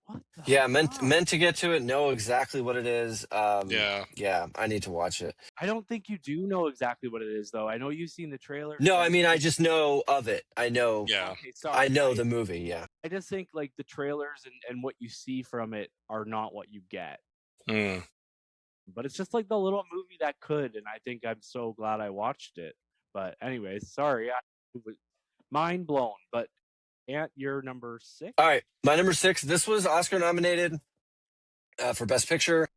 what the Yeah, fuck? meant to get to it. Know exactly what it is. yeah, Yeah, I need to watch it. I don't think you do know exactly what it is, though. I know you've seen the trailers. No, I I just mean I think just know of it. I know. yeah. okay, I sorry. know the movie. Yeah. I just think like the trailers and what you see from it are not what you get. Mm. But it's just like the little movie that could, and I think I'm so glad I watched it. But anyways, sorry, it was mind blown. But Ant, you're number 6. All right, my number 6. This was Oscar nominated for Best Picture.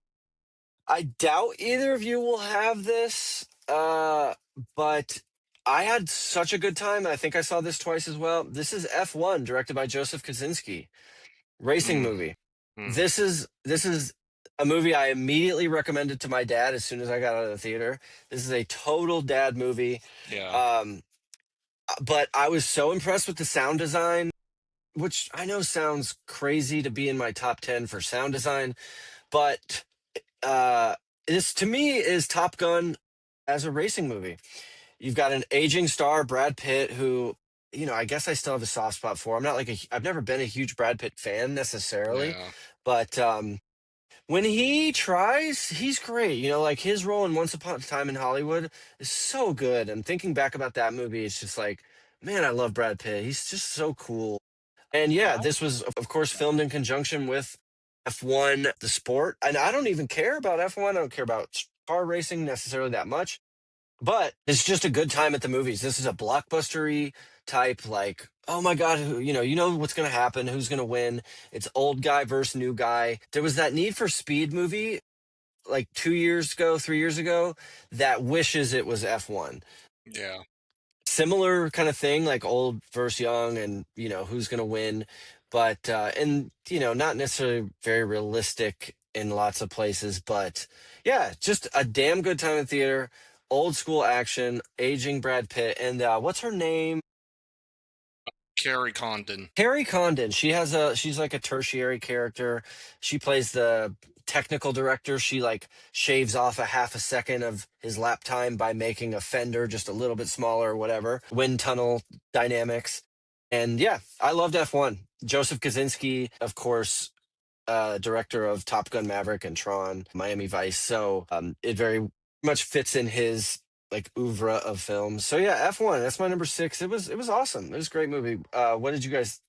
I doubt either of you will have this, but I had such a good time. I think I saw this twice as well. This is F1, directed by Joseph Kosinski, racing Mm. movie. Mm. This is a movie I immediately recommended to my dad as soon as I got out of the theater. This is a total dad movie. Yeah, Um, but I was so impressed with the sound design, which I know sounds crazy to be in my top 10 for sound design, but uh, this to me is Top Gun as a racing movie. You've got an aging star, Brad Pitt, who, I guess I still have a soft spot for. I'm not like I've never been a huge Brad Pitt fan necessarily, yeah, but when he tries, he's great. Like his role in Once Upon a Time in Hollywood is so good. And thinking back about that movie, it's just like, man, I love Brad Pitt. He's just so cool. And yeah, Yeah, this was, of course, filmed in conjunction with F1, the sport. And I don't even care about F1. I don't care about car racing necessarily that much, but it's just a good time at the movies. This is a blockbustery type, like, oh my God, you know what's going to happen, who's going to win. It's old guy versus new guy. There was that Need for Speed movie like 2 years ago, 3 years ago, that wishes it was F1. yeah. Similar kind of thing, like old versus young, and who's going to win, but and not necessarily very realistic in lots of places, but yeah, just a damn good time in theater. Old school action, aging Brad Pitt, and what's her name? Carrie Condon. Carrie Condon. She's like a tertiary character. She plays the technical director. She like shaves off a half a second of his lap time by making a fender just a little bit smaller or whatever. Wind tunnel dynamics. And yeah, I loved F1. Joseph Kosinski, of course, director of Top Gun Maverick and Tron, Miami Vice. So it very much fits in his like oeuvre of films. So yeah, F1. That's my number 6. It was awesome. It was a great movie. What did you guys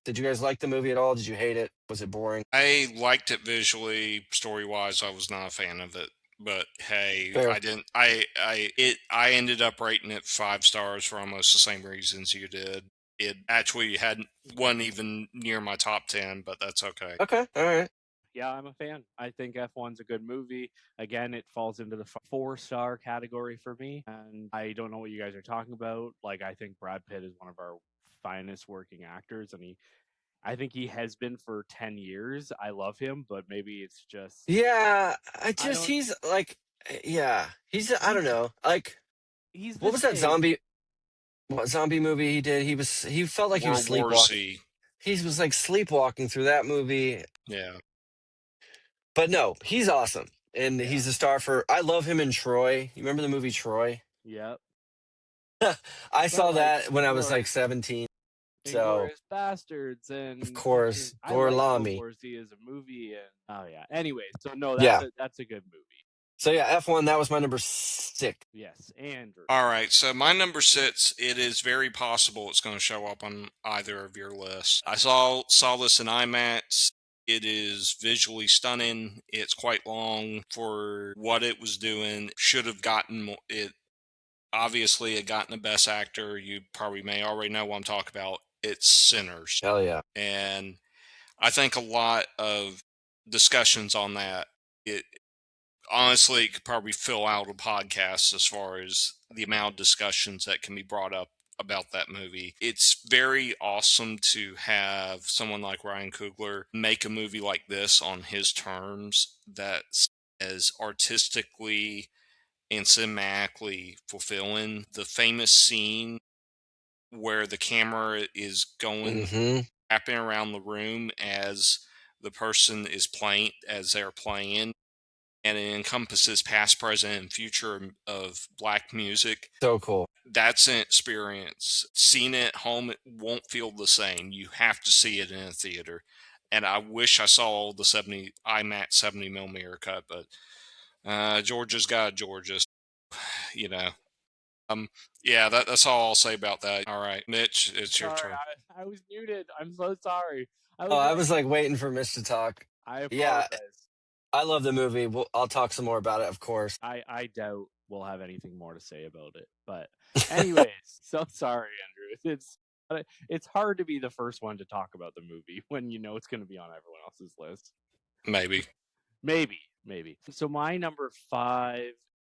like the movie at all? Did you hate it? Was it boring? I liked it visually. Story wise, I was not a fan of it. But hey, I Fair. didn't. I ended up rating it 5 stars for almost the same reasons you did. It actually had wasn't even near my top 10, but that's okay. Okay. All right. Yeah, I'm a fan. I think F1's a good movie. Again, it falls into the 4-star category for me. And I don't know what you guys are talking about. Like, I think Brad Pitt is one of our finest working actors, and I think he has been for 10 years. I love him, but maybe it's just, Yeah, I don't, he's like, yeah, I don't he's, know. Like, he's the what was that same. zombie movie he did? He felt like he was World War sleepwalking. Z. He was like sleepwalking through that movie. Yeah. But no, he's awesome. And Yeah. he's a star for, I love him in Troy. You remember the movie Troy? Yep. I But saw like, that when I was like look, 17. So, Inglorious Bastards of and fucking course, I like World Gorlami. War Z as a movie and oh yeah. Anyway, so no, Yeah. that's a good movie. So yeah, F1, that was my number 6. Yes, Andrew. All right, so my number 6, it is very possible it's going to show up on either of your lists. I saw this in IMAX. It is visually stunning. It's quite long for what it was doing. Should have gotten more. It obviously it gotten the best actor. You probably may already know what I'm talking about. It's Sinners, Hell yeah. and I think a lot of discussions on that. It honestly it could probably fill out a podcast as far as the amount of discussions that can be brought up about that movie. It's very awesome to have someone like Ryan Coogler make a movie like this on his terms that's as artistically and cinematically fulfilling. The famous scene where the camera is going Hmm. wrapping around the room as the person is playing as they're playing, and it encompasses past, present, and future of black music. So cool. That's an experience. Seeing it at home, it won't feel the same. You have to see it in a theater. And I wish I saw the 70 IMAX 70 millimeter cut, but Georgia's got Georgia. You know. Yeah, that's all I'll say about that. All right, Mitch, it's your Sorry, turn. I was muted. I'm so sorry. I Oh, was I like, was like waiting for Mitch to talk. I Yeah, apologize. I love the movie. I'll talk some more about it, of course. I doubt we'll have anything more to say about it. But anyways, so sorry, Andrew. It's hard to be the first one to talk about the movie when you know it's going to be on everyone else's list. Maybe. Maybe. So my number 5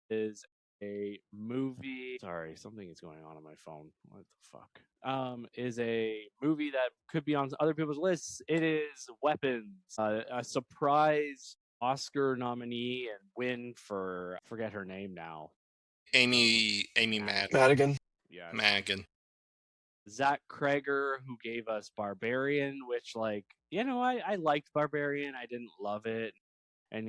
is a movie. Sorry, something is going on my phone. What the fuck? Is a movie that could be on other people's lists. It is Weapons, a surprise Oscar nominee and win for I forget her name now. Amy Madigan. Yes. Madigan. Zach Kreger, who gave us Barbarian, which like I liked Barbarian. I didn't love it, and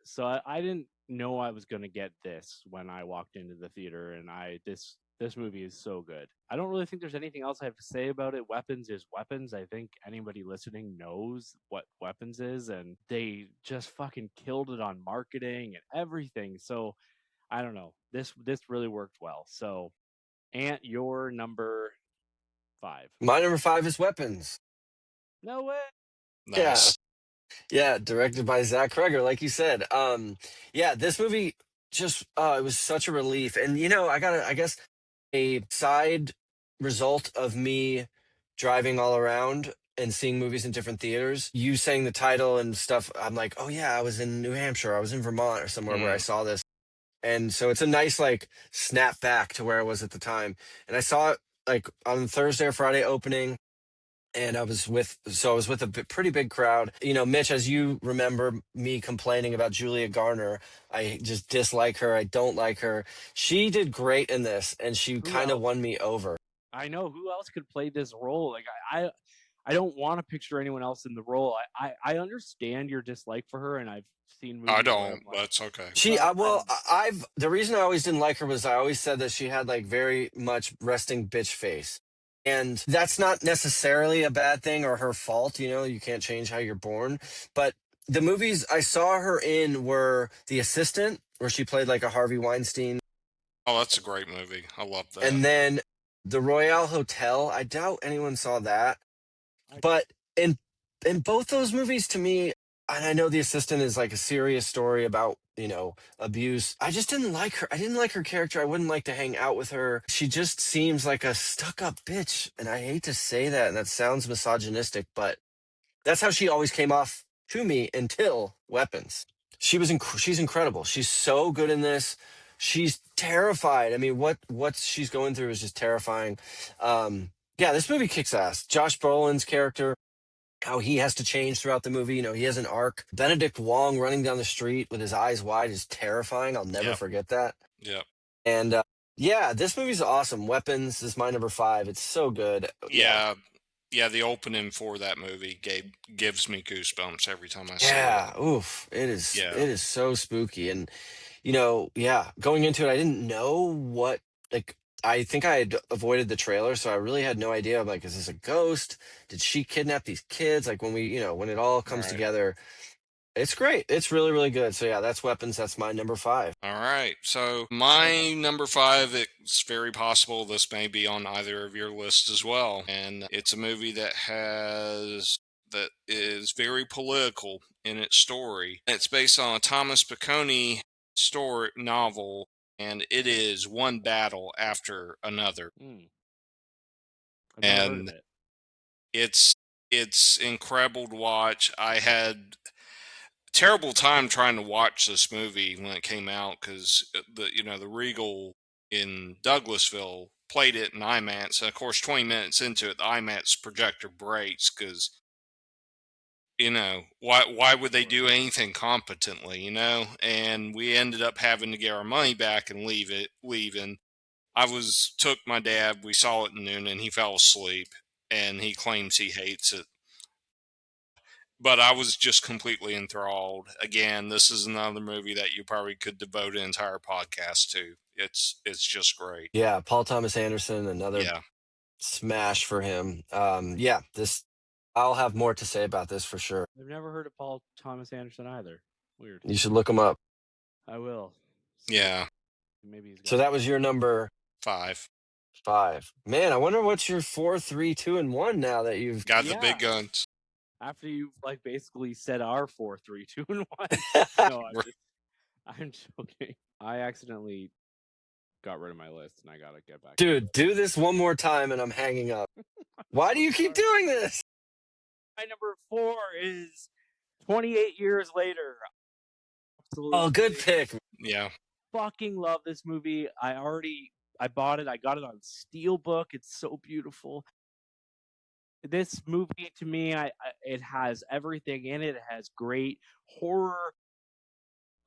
so I didn't know I was gonna get this when I walked into the theater, and this movie is so good. I don't really think there's anything else I have to say about it. Weapons is Weapons. I think anybody listening knows what Weapons is, and they just fucking killed it on marketing and everything. So I don't know. This really worked well. So, Ant, your number 5. My number 5 is Weapons. No way. Yeah. Nice. Yeah, directed by Zach Kreger, like you said. Yeah, this movie just it was such a relief. And I guess a side result of me driving all around and seeing movies in different theaters. You saying the title and stuff, I'm like, oh yeah, I was in New Hampshire, I was in Vermont or somewhere where I Mm. saw this. And so it's a nice like snap back to where I was at the time. And I saw it like on Thursday or Friday opening, and I was with a pretty big crowd. Mitch, as you remember me complaining about Julia Garner, I just dislike her. I don't like her. She did great in this, and she Who kind of else? won me over. I know who else could play this role. Like I don't want to picture anyone else in the role. I understand your dislike for her, and I've seen I movies where I'm don't. like, That's okay. She, well, I well, don't know. I've the reason I always didn't like her was I always said that she had like very much resting bitch face, and that's not necessarily a bad thing or her fault. You know, you can't change how you're born. But the movies I saw her in were The Assistant, where she played like a Harvey Weinstein, Oh, that's a great movie. I love that. and then The Royale Hotel. I doubt anyone saw that. I did. But in both those movies, to me, and I know The Assistant is like a serious story about, you know, abuse. I just didn't like her. I didn't like her character. I wouldn't like to hang out with her. She just seems like a stuck-up bitch, and I hate to say that, and that sounds misogynistic, but that's how she always came off to me until Weapons. She's incredible. She's so good in this. She's terrified. I mean, what she's going through is just terrifying. Yeah, this movie kicks ass. Josh Brolin's character, how he has to change throughout the movie. You know, he has an arc. Benedict Wong running down the street with his eyes wide is terrifying. I'll never Yep. forget that. Yep. And yeah, this movie's awesome. Weapons is my number five. It's so good. Yeah. Yeah. Yeah. The opening for that movie gives me goosebumps every time I see it. Yeah. Oof. It is. Yeah. It is so spooky. And you know, yeah, going into it, I didn't know what, like, I think I had avoided the trailer, so I really had no idea. I'm like, is this a ghost? Did she kidnap these kids? Like, when we, you know, when it all comes Right. together, it's great. It's really, really good. So, yeah, that's Weapons. That's my number five. All right. So my number five, it's very possible this may be on either of your lists as well. And it's a movie that is very political in its story. It's based on a Thomas Piccone story novel, and it is one battle after another. Hmm. I've never heard of And it. it's it's incredible to watch. I had terrible time trying to watch this movie when it came out because the Regal in Douglasville played it in IMAX, and of course 20 minutes into it the IMAX projector breaks because why would they Sure. do anything competently, and we ended up having to get our money back and leaving. I was took my dad, we saw it at noon, and he fell asleep, and he claims he hates it, but I was just completely enthralled. Again, this is another movie that you probably could devote an entire podcast to. It's just great. Yeah, Paul Thomas Anderson, another Yeah. smash for him. Yeah, I'll have more to say about this for sure. I've never heard of Paul Thomas Anderson either. Weird. You should look him up. I will. See. Yeah. Maybe he's So got. that was your number Five. five. Man, I wonder what's your four, three, two, and one now that you've. Got the Yeah. big guns. After you've like basically said our 4, 3, 2, and 1. No, I'm joking. I accidentally got rid of my list, and I gotta get back to Dude, it. do this one more time and I'm hanging up. Why do you keep Sorry. doing this? My number 4 is 28 years later. Absolutely. Oh, good pick. Yeah. Fucking love this movie. I bought it. I got it on Steelbook. It's so beautiful. This movie to me, it has everything in it. It has great horror.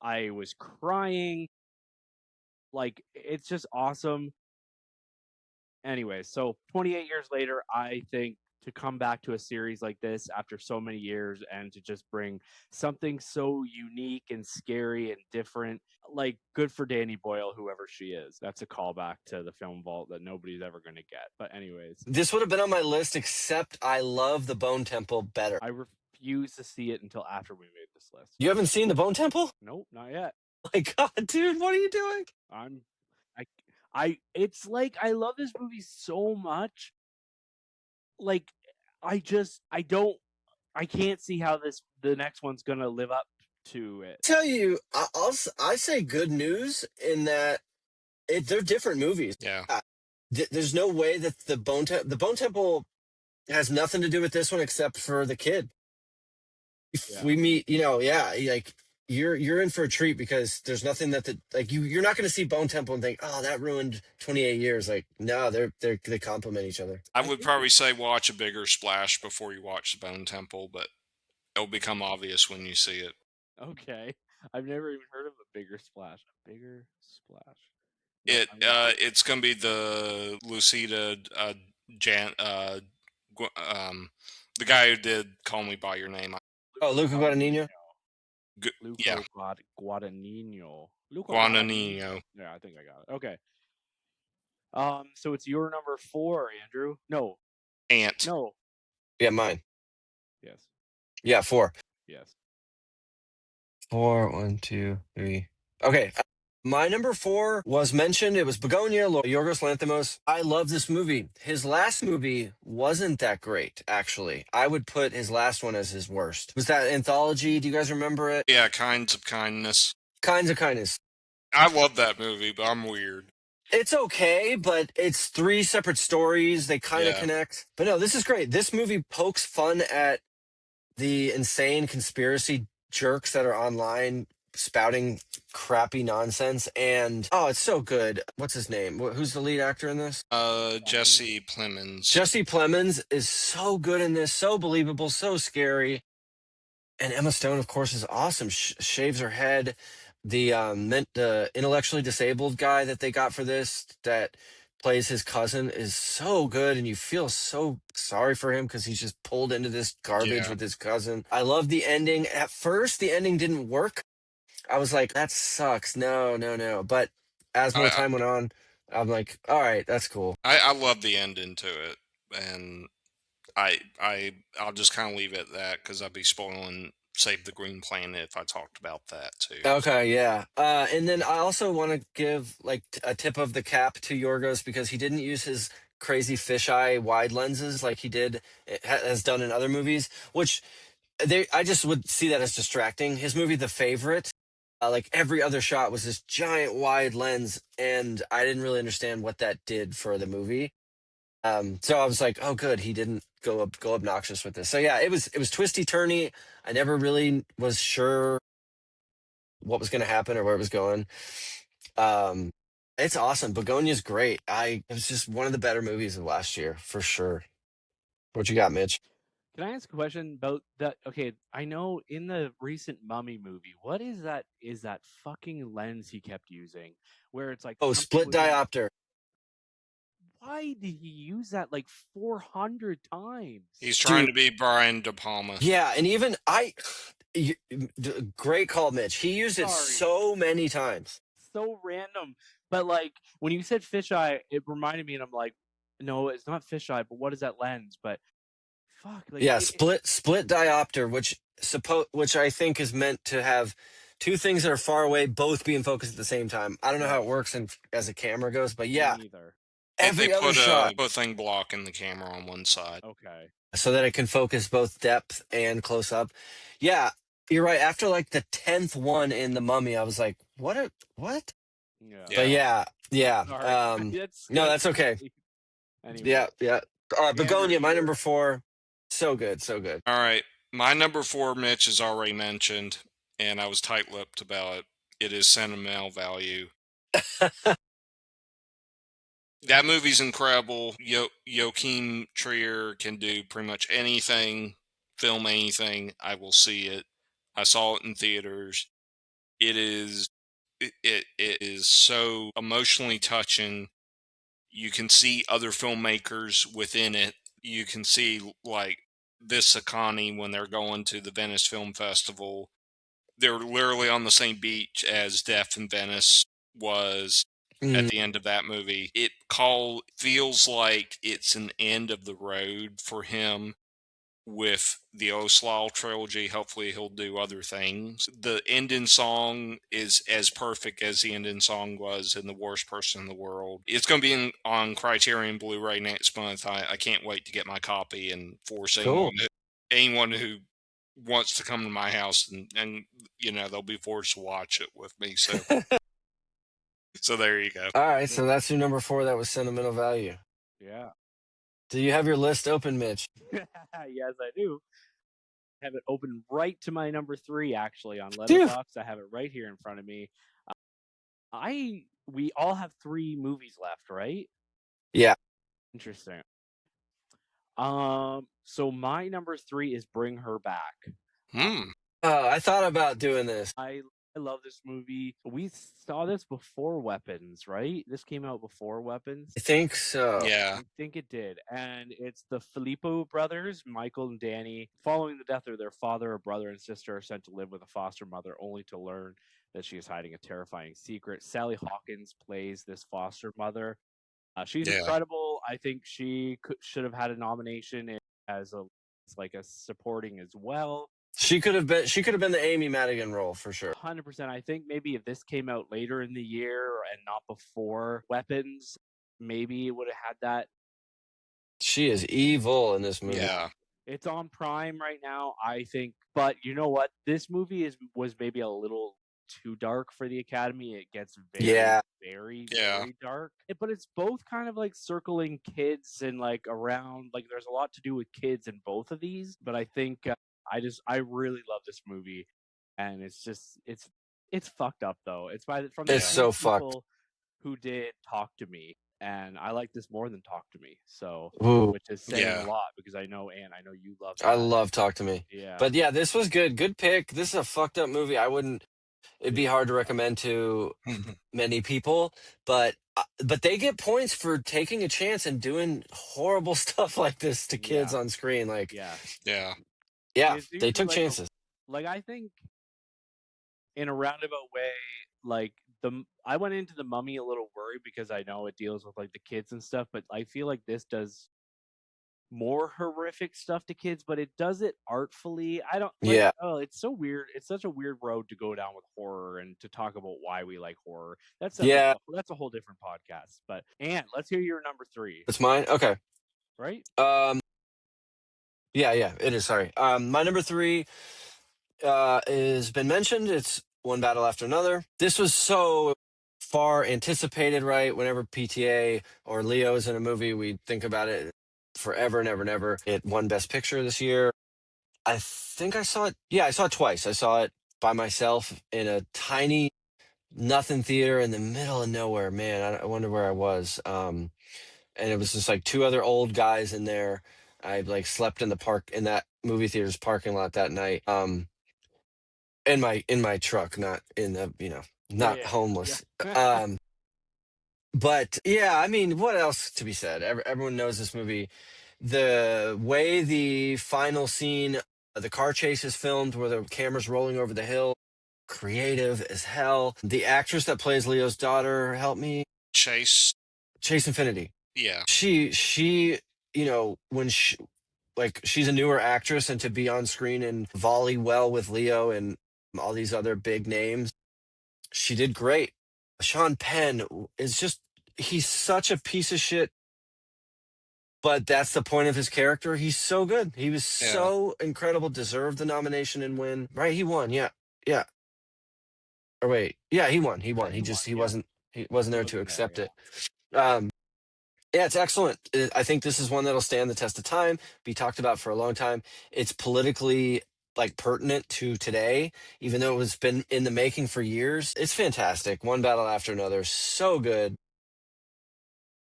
I was crying. Like, it's just awesome. Anyway, so 28 years later, I think to come back to a series like this after so many years and to just bring something so unique and scary and different, like, good for Danny Boyle, whoever she is. That's a callback to the film vault that nobody's ever going to get. But anyways, This would have been on my list, except I love the Bone Temple better. I refuse to see it until after we made this list. You haven't seen the Bone Temple? Nope, not yet. My God, dude, what are you doing? It's like I love this movie so much. Like, I can't see how the next one's gonna live up to it. Tell you, I say good news in that they're different movies. Yeah. There's no way that the Bone Temple has nothing to do with this one except for the kid. If Yeah. we meet, yeah, like you're in for a treat because there's nothing like you're not going to see Bone Temple and think, oh, that ruined 28 years. Like, no, they complement each other. I would probably say watch A Bigger Splash before you watch The Bone Temple, but it'll become obvious when you see it. Okay. I've never even heard of A Bigger Splash. A Bigger Splash. It's gonna be the Lucida The guy who did Call Me by Your Name. Oh, Luca Guadagnino. Yeah, Guadagnino. Luca Guadagnino. Guadagnino. Yeah, I think I got it. Okay. So it's your number 4, Andrew. No, Ant. no. Yeah, mine. Yes, Yeah, 4. yes. 4, 1, 2, 3. Okay. My number 4 was mentioned. It was Begonia, Yorgos Lanthimos. I love this movie. His last movie wasn't that great, actually. I would put his last one as his worst. Was that Anthology? Do you guys remember it? Yeah, Kinds of Kindness. Kinds of Kindness. I love that movie, but I'm weird. It's okay, but it's 3 separate stories. They kind of Yeah. connect. But no, this is great. This movie pokes fun at the insane conspiracy jerks that are online spouting crappy nonsense. And oh, it's so good. What's his name? Who's the lead actor in this? Jesse Plemons. Jesse Plemons is so good in this, so believable, so scary. And Emma Stone, of course, is awesome. Shaves her head. The intellectually disabled guy that they got for this that plays his cousin is so good, and you feel so sorry for him because he's just pulled into this garbage Yeah. with his cousin. I love the ending. At first, the ending didn't work. I was like, that sucks. No, no, no. But as more I, time went on, I'm like, all right, that's cool. I love the ending to it, and I'll just kind of leave it at that because I'd be spoiling Save the Green Planet if I talked about that too. Okay, yeah. And then I also want to give like a tip of the cap to Yorgos because he didn't use his crazy fisheye wide lenses like he did has done in other movies, which I just would see that as distracting. His movie The Favorite, like every other shot was this giant wide lens, and I didn't really understand what that did for the movie. So I was like, oh, good, he didn't go obnoxious with this. So yeah, it was twisty turny. I never really was sure what was going to happen or where it was going. Um, it's awesome. Begonia's great. It was just one of the better movies of last year for sure. What you got, Mitch? Can I ask a question about that? Okay, I know in the recent Mummy movie, what is that? Is that fucking lens he kept using, where it's like Oh, something split was in? diopter. Why did he use that like 400 times? He's trying Dude, to be Brian De Palma. yeah, and even great call, Mitch. He used it Sorry, so many times. so random. But like when you said fisheye, it reminded me, and I'm like, no, it's not fisheye. But what is that lens? But fuck, like Yeah, split diopter, which I think is meant to have two things that are far away both being focused at the same time. I don't know how it works as a camera goes, but me yeah, neither. They every other put shot a thing blocking the camera on one side. Okay. so that it can focus both depth and close up. Yeah, you're right. After like the 10th one in The Mummy, I was like, what? Yeah. But Yeah. yeah. Sorry. No, that's okay. Anyway. Yeah, yeah. Begonia, my Andrew, number 4. So good, so good. All right. My number 4, Mitch has already mentioned, and I was tight-lipped about it. It is Sentimental Value. That movie's incredible. Joachim Trier can do pretty much anything, film anything. I will see it. I saw it in theaters. It is so emotionally touching. You can see other filmmakers within it. You can see like this Sakani when they're going to the Venice Film Festival. They're literally on the same beach as Death in Venice was at Mm, the end of that movie. Feels like it's an end of the road for him with the Oslal trilogy. Hopefully he'll do other things. The ending song is as perfect as the ending song was in The Worst Person in the World. It's going to be on Criterion Blu-ray next month. I can't wait to get my copy and force cool. anyone who wants to come to my house and they'll be forced to watch it with me. So so there you go. All right, so that's your number 4. That was Sentimental Value. Yeah. Do you have your list open, Mitch? Yes, I do. I have it open right to my number 3 actually on Phew. Letterboxd. I have it right here in front of me. We all have 3 movies left, right? Yeah. Interesting. So my number 3 is Bring Her Back. Hmm. I thought about doing this. I I love this movie. We saw this before Weapons, right? This came out before Weapons. I think so. Yeah. I think it did. And it's the Filippo brothers, Michael and Danny. Following the death of their father, a brother and sister are sent to live with a foster mother, only to learn that she is hiding a terrifying secret. Sally Hawkins plays this foster mother. She's Yeah. incredible. I think she should have had a nomination as a like a supporting as well. She could have been. She could have been the Amy Madigan role for sure. 100%. I think maybe if this came out later in the year and not before Weapons, maybe it would have had that. She is evil in this movie. Yeah. It's on Prime right now, I think. But you know what? This movie was maybe a little too dark for the Academy. It gets Yeah. very dark. But it's both kind of like circling kids and like around. Like there's a lot to do with kids in both of these. But I think I really love this movie, and it's fucked up though. It's from the It's same so fucked. people who did Talk to Me, and I like this more than Talk to Me. So, Ooh, which is saying a Yeah. lot because I know Anne, I know you love I that. love Talk to Me. Yeah, But yeah, this was good. Good pick. This is a fucked up movie. I wouldn't. It'd be hard to recommend to many people, but they get points for taking a chance and doing horrible stuff like this to kids yeah, on screen. Like, yeah. Yeah. yeah, It's they usually took chances. like I think in a roundabout way, like I went into the Mummy a little worried because I know it deals with like the kids and stuff, but I feel like this does more horrific stuff to kids, but it does it artfully. I don't like. Yeah, Oh, it's so weird. It's such a weird road to go down with horror and to talk about why we like horror. yeah. That's a whole different podcast. But and let's hear your number 3. It's mine. Okay. Right? Yeah, it is. Sorry. My number 3 has been mentioned. It's One Battle After Another. This was so far anticipated, right? Whenever PTA or Leo is in a movie, we think about it forever and ever and ever. It won Best Picture this year. I think I saw it. Yeah, I saw it twice. I saw it by myself in a tiny nothing theater in the middle of nowhere. Man, I wonder where I was. And it was just like two other old guys in there. I like slept in the park in that movie theater's parking lot that night. In my truck, not in the not Yeah. homeless. But yeah, I mean, what else to be said? Everyone knows this movie. The way the final scene, the car chase is filmed, where the camera's rolling over the hill, creative as hell. The actress that plays Leo's daughter, help me, Chase. Chase Infinity. Yeah. She, when she's a newer actress, and to be on screen and volley well with Leo and all these other big names, she did great. Sean Penn is just, he's such a piece of shit, but that's the point of his character. He's so good. He was Yeah. so incredible, deserved the nomination and win. Right? He won. Yeah. Yeah. Or wait. Yeah, he won. He Yeah, won. He just, yeah. he wasn't He there to wasn't there, accept it. Yeah, it's excellent. I think this is one that'll stand the test of time, be talked about for a long time. It's politically like pertinent to today, even though it was been in the making for years. It's fantastic. One battle after another, so good.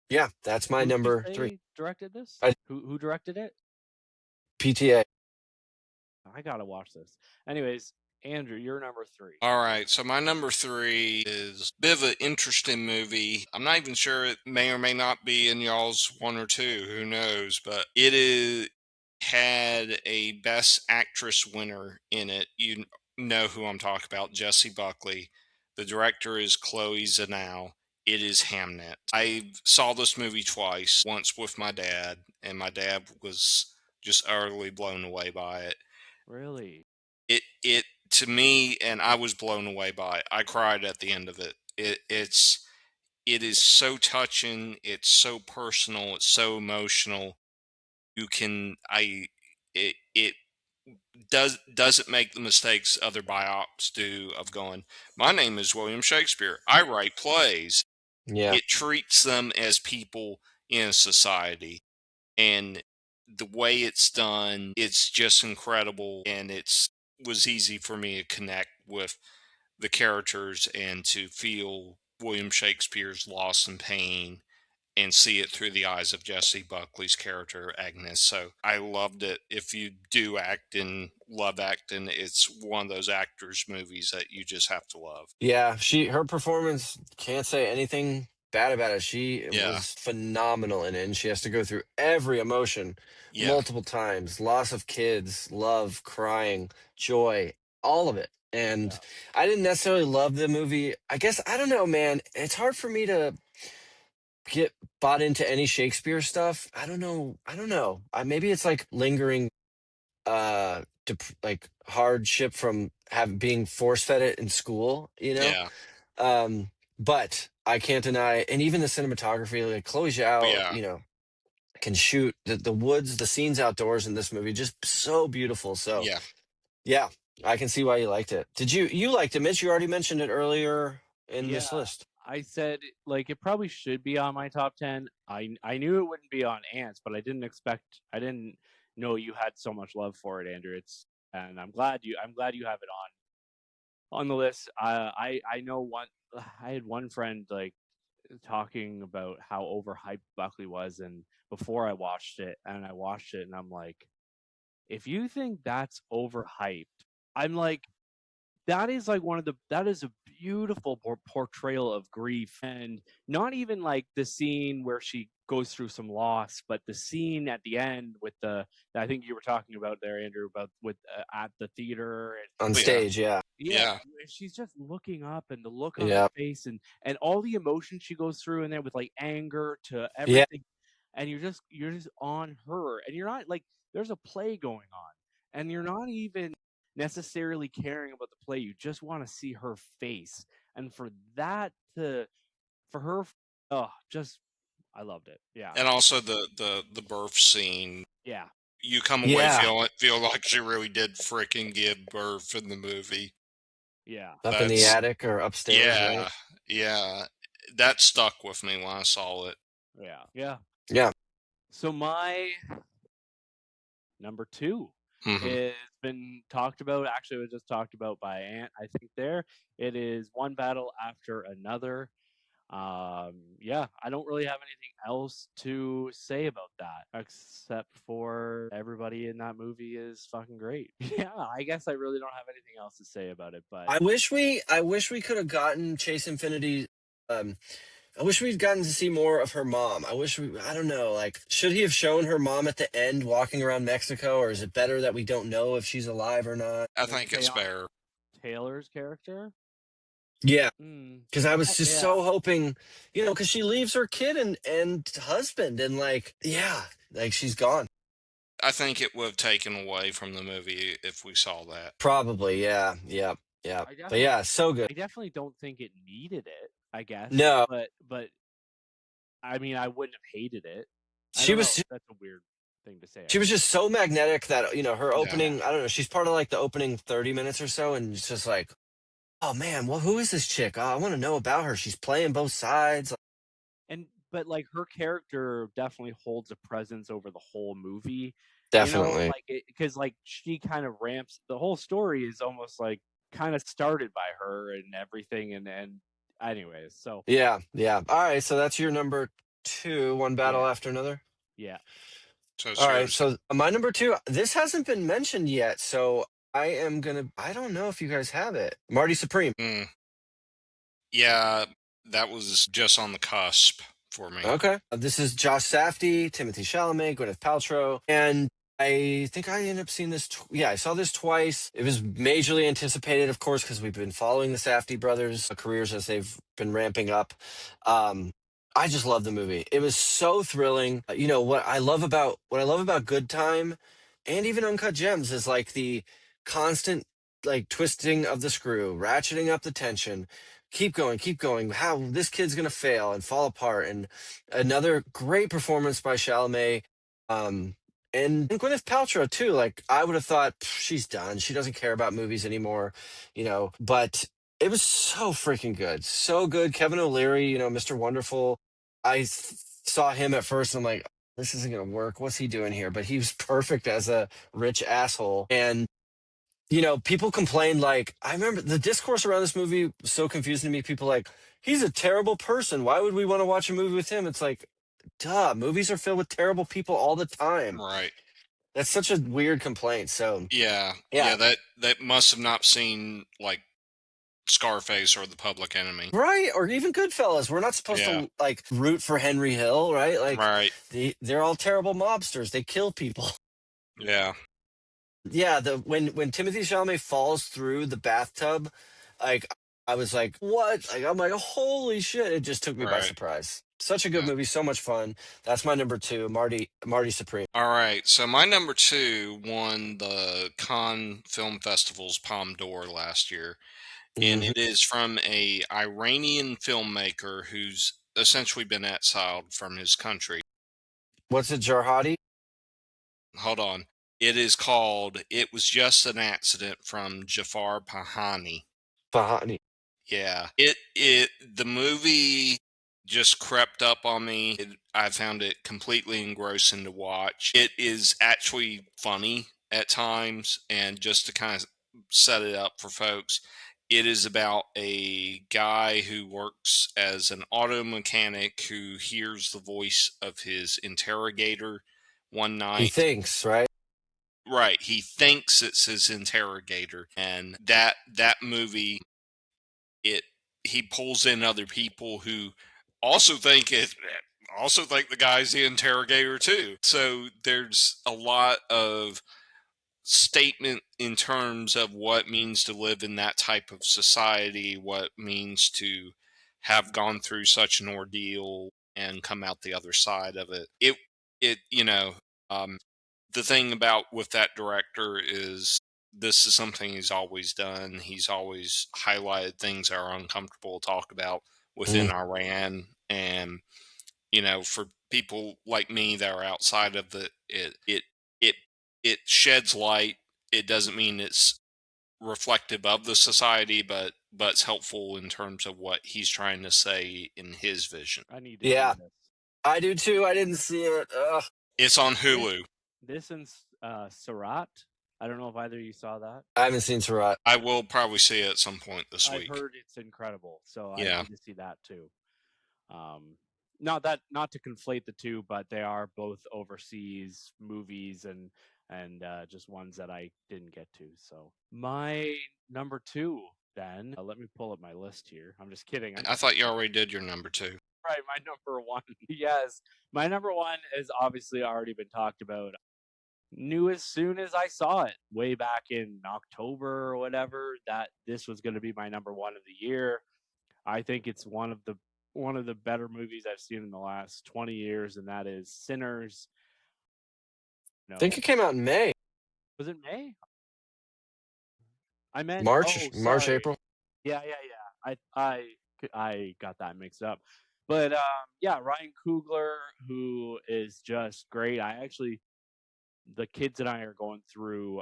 Yeah, that's my Who did you number 3. say directed this? I, Who directed it? PTA. I gotta watch this. Anyways, Andrew, you're number 3. All right, so my number 3 is a bit of an interesting movie. I'm not even sure it may or may not be in y'all's 1 or 2. Who knows? But had a Best Actress winner in it. You know who I'm talking about, Jessie Buckley. The director is Chloe Zhao. It is Hamnet. I saw this movie twice. Once with my dad, and my dad was just utterly blown away by it. Really? It to me, and I was blown away by it. I cried at the end of it. It is so touching. It's so personal. It's so emotional. You can it doesn't make the mistakes other biops do of going, my name is William Shakespeare, I write plays. Yeah. It treats them as people in society, and the way it's done, it's just incredible, and it's was easy for me to connect with the characters and to feel William Shakespeare's loss and pain and see it through the eyes of Jessie Buckley's character Agnes. So I loved it. If you do act and love acting, it's one of those actors movies that you just have to love. Yeah, her performance, can't say anything bad about it. She Yeah, was phenomenal in it, and she has to go through every emotion yeah, multiple times. Loss of kids, love, crying, joy, all of it. And Yeah. I didn't necessarily love the movie. I guess I don't know, man. It's hard for me to get bought into any Shakespeare stuff. I don't know. I don't know. Maybe it's like lingering like hardship from being force fed it in school, you know? yeah, Um, but I can't deny, and even the cinematography, like Chloe Zhao, yeah. can shoot the woods, the scenes outdoors in this movie, just so beautiful. So Yeah. yeah, I can see why you liked it. You liked it, Mitch? You already mentioned it earlier in Yeah, this list. I said like it probably should be on my top 10. I knew it wouldn't be on Ants, but I didn't know you had so much love for it, Andrew. It's and I'm glad you have it on the list. I know one I had one friend like talking about how overhyped Buckley was, and before I watched it and I'm like, if you think that's overhyped, I'm like, that is like that is a beautiful portrayal of grief, and not even like the scene where she goes through some loss, but the scene at the end with the I think you were talking about there, Andrew, about with at the theater. And On Oh, yeah. stage, yeah. yeah, Yeah. she's just looking up and the look on her Yeah. face, and all the emotions she goes through in there with like anger to Yeah. everything, and you're just on her, and you're not like there's a play going on, and you're not even necessarily caring about the play. You just want to see her face, and for that to for her, oh, just I loved it. Yeah, And also the birth scene. yeah, You come away Yeah. feel like she really did freaking give birth in the movie. yeah, Up in the That's attic or upstairs, right? yeah, yeah. That stuck with me when I saw it. yeah, yeah. Yeah. So my number two. Hmm. It's been talked about. Actually, it was just talked about by Ant. I think there it is. One battle after another. Yeah, I don't really have anything else to say about that except for everybody in that movie is fucking great. Yeah, I guess I really don't have anything else to say about it. But I wish we could have gotten Chase Infinity. Um, I wish we'd gotten to see more of her mom. I don't know, like, should he have shown her mom at the end walking around Mexico, or is it better that we don't know if she's alive or not? I like think it's Teyana fair. Taylor's character. Yeah, because I was just Yeah, so hoping, because she leaves her kid and husband, and like, yeah, like she's gone. I think it would have taken away from the movie if we saw that. Probably, yeah, yeah, yeah. I But definitely, yeah, so good. I definitely don't think it needed it. I guess, No, but I mean, I wouldn't have hated it. I she don't know. was That's a weird thing to say, I she was guess. just so magnetic that her Yeah. Yeah. opening. I don't know. She's part of like the opening 30 minutes or so, and it's just like, oh man, well, who is this chick? Oh, I want to know about her. She's playing both sides. And but like her character definitely holds a presence over the whole movie, Definitely. like because like she kind of ramps the whole story is almost like kind of started by her and everything, and anyways, so Yeah, yeah. All right, so that's your number two, one battle yeah, after another. yeah. So it's All right, yours. so my number two, this hasn't been mentioned yet, so I don't know if you guys have it. Marty Supreme. Mm. Yeah, that was just on the cusp for me. Okay. This is Josh Safdie, Timothy Chalamet, Gwyneth Paltrow, and I think I ended up seeing this. Yeah, I saw this twice. It was majorly anticipated, of course, because we've been following the Safdie brothers' careers as they've been ramping up. Um, I just love the movie. It was so thrilling. What I love about Good Time, and even Uncut Gems is like the constant like twisting of the screw, ratcheting up the tension. Keep going. How this kid's gonna fail and fall apart, and another great performance by Chalamet, and Gwyneth Paltrow too. Like I would have thought, "Pff, she's done. She doesn't care about movies anymore," But it was so freaking good, so good. Kevin O'Leary, Mr. Wonderful. Saw him at first, and I'm like, this isn't gonna work. What's he doing here? But he was perfect as a rich asshole, and people complained, like, I remember the discourse around this movie was so confusing to me. People like, he's a terrible person. Why would we want to watch a movie with him? It's like, duh, movies are filled with terrible people all the time. Right. That's such a weird complaint. So Yeah. yeah, Yeah. That must have not seen like Scarface or The Public Enemy. right. Or even Goodfellas. We're not supposed Yeah. to like root for Henry Hill, right? Like Right. they're all terrible mobsters. They kill people. Yeah. Yeah, the when Timothy Chalamet falls through the bathtub, like I was like, what? Like I'm like, holy shit! It just took me by Right. surprise. Such a good Yeah. movie, so much fun. That's my number two, Marty Supreme. All right. So my number two won the Cannes Film Festival's Palme d'Or last year, and Hmm. it is from a Iranian filmmaker who's essentially been exiled from his country. What's it, Jarhadi? Hold on. It is called "It Was Just an Accident" from Jafar Pahani. Fahani. Yeah. The movie just crept up on me. I found it completely engrossing to watch. It is actually funny at times, and just to kind of set it up for folks, it is about a guy who works as an auto mechanic who hears the voice of his interrogator one He night. thinks, right? Right, he thinks it's his interrogator, and that movie, it he pulls in other people who also think it also think the guy's the interrogator too. So there's a lot of statement in terms of what it means to live in that type of society, what it means to have gone through such an ordeal and come out the other side of it. It um, the thing about with that director is this is something he's always done. He's always highlighted things that are uncomfortable to talk about within Mm. Iran, and for people like me that are outside of it it sheds light. It doesn't mean it's reflective of the society, but it's helpful in terms of what he's trying to say in his vision. I need to see Yeah, this. I do too. I didn't see it. Ugh. It's on This Hulu. this and Surat. I don't know if either of you saw that. I haven't seen Surat. I will probably see it at some point this I've week. heard it's incredible, so I Yeah. need to see that too. Not to conflate the two, but they are both overseas movies and just ones that I didn't get to. So my number two, then let me pull up my list here. I'm just kidding. I thought you already did your number two. Right, my number one. Yes, my number one has obviously already been talked about. Knew as soon as I saw it, way back in October or whatever, that this was going to be my number one of the year. I think it's one of the better movies I've seen in the last 20 years, and that is Sinners. I think No, it came out in May, was it May? I meant, oh, March, sorry. April. Yeah. I got that mixed up. But yeah, Ryan Coogler, who is just great. The kids and I are going through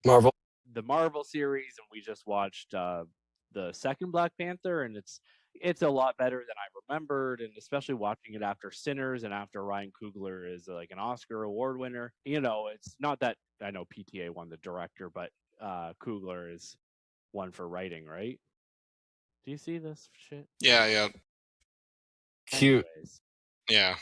Marvel. the Marvel series, and we just watched the second Black Panther, and it's a lot better than I remembered, and especially watching it after Sinners and after Ryan Coogler is like an Oscar award winner. It's not that I know PTA won the director, but Coogler is one for writing, right? Do you see this shit? Yeah, yeah, Cute. Anyways, yeah.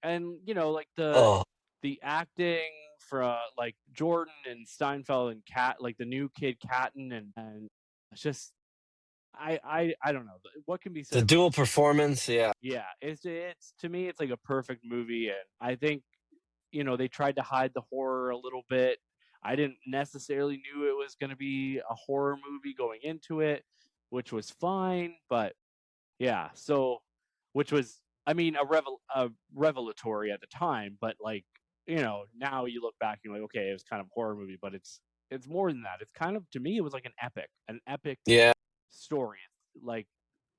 and like Oh, the acting for like Jordan and Steinfeld and Cat, like the new kid Catton, and it's just I don't know what can be said the about. dual performance. Yeah. Yeah, it's to me it's like a perfect movie, and I think they tried to hide the horror a little bit. I didn't necessarily knew it was going to be a horror movie going into it, which was fine, but yeah, so which was I mean a revelatory at the time, but like now you look back and you're like, okay, it was kind of a horror movie, but it's more than that. It's kind of, to me, it was like an epic Yeah. story. Like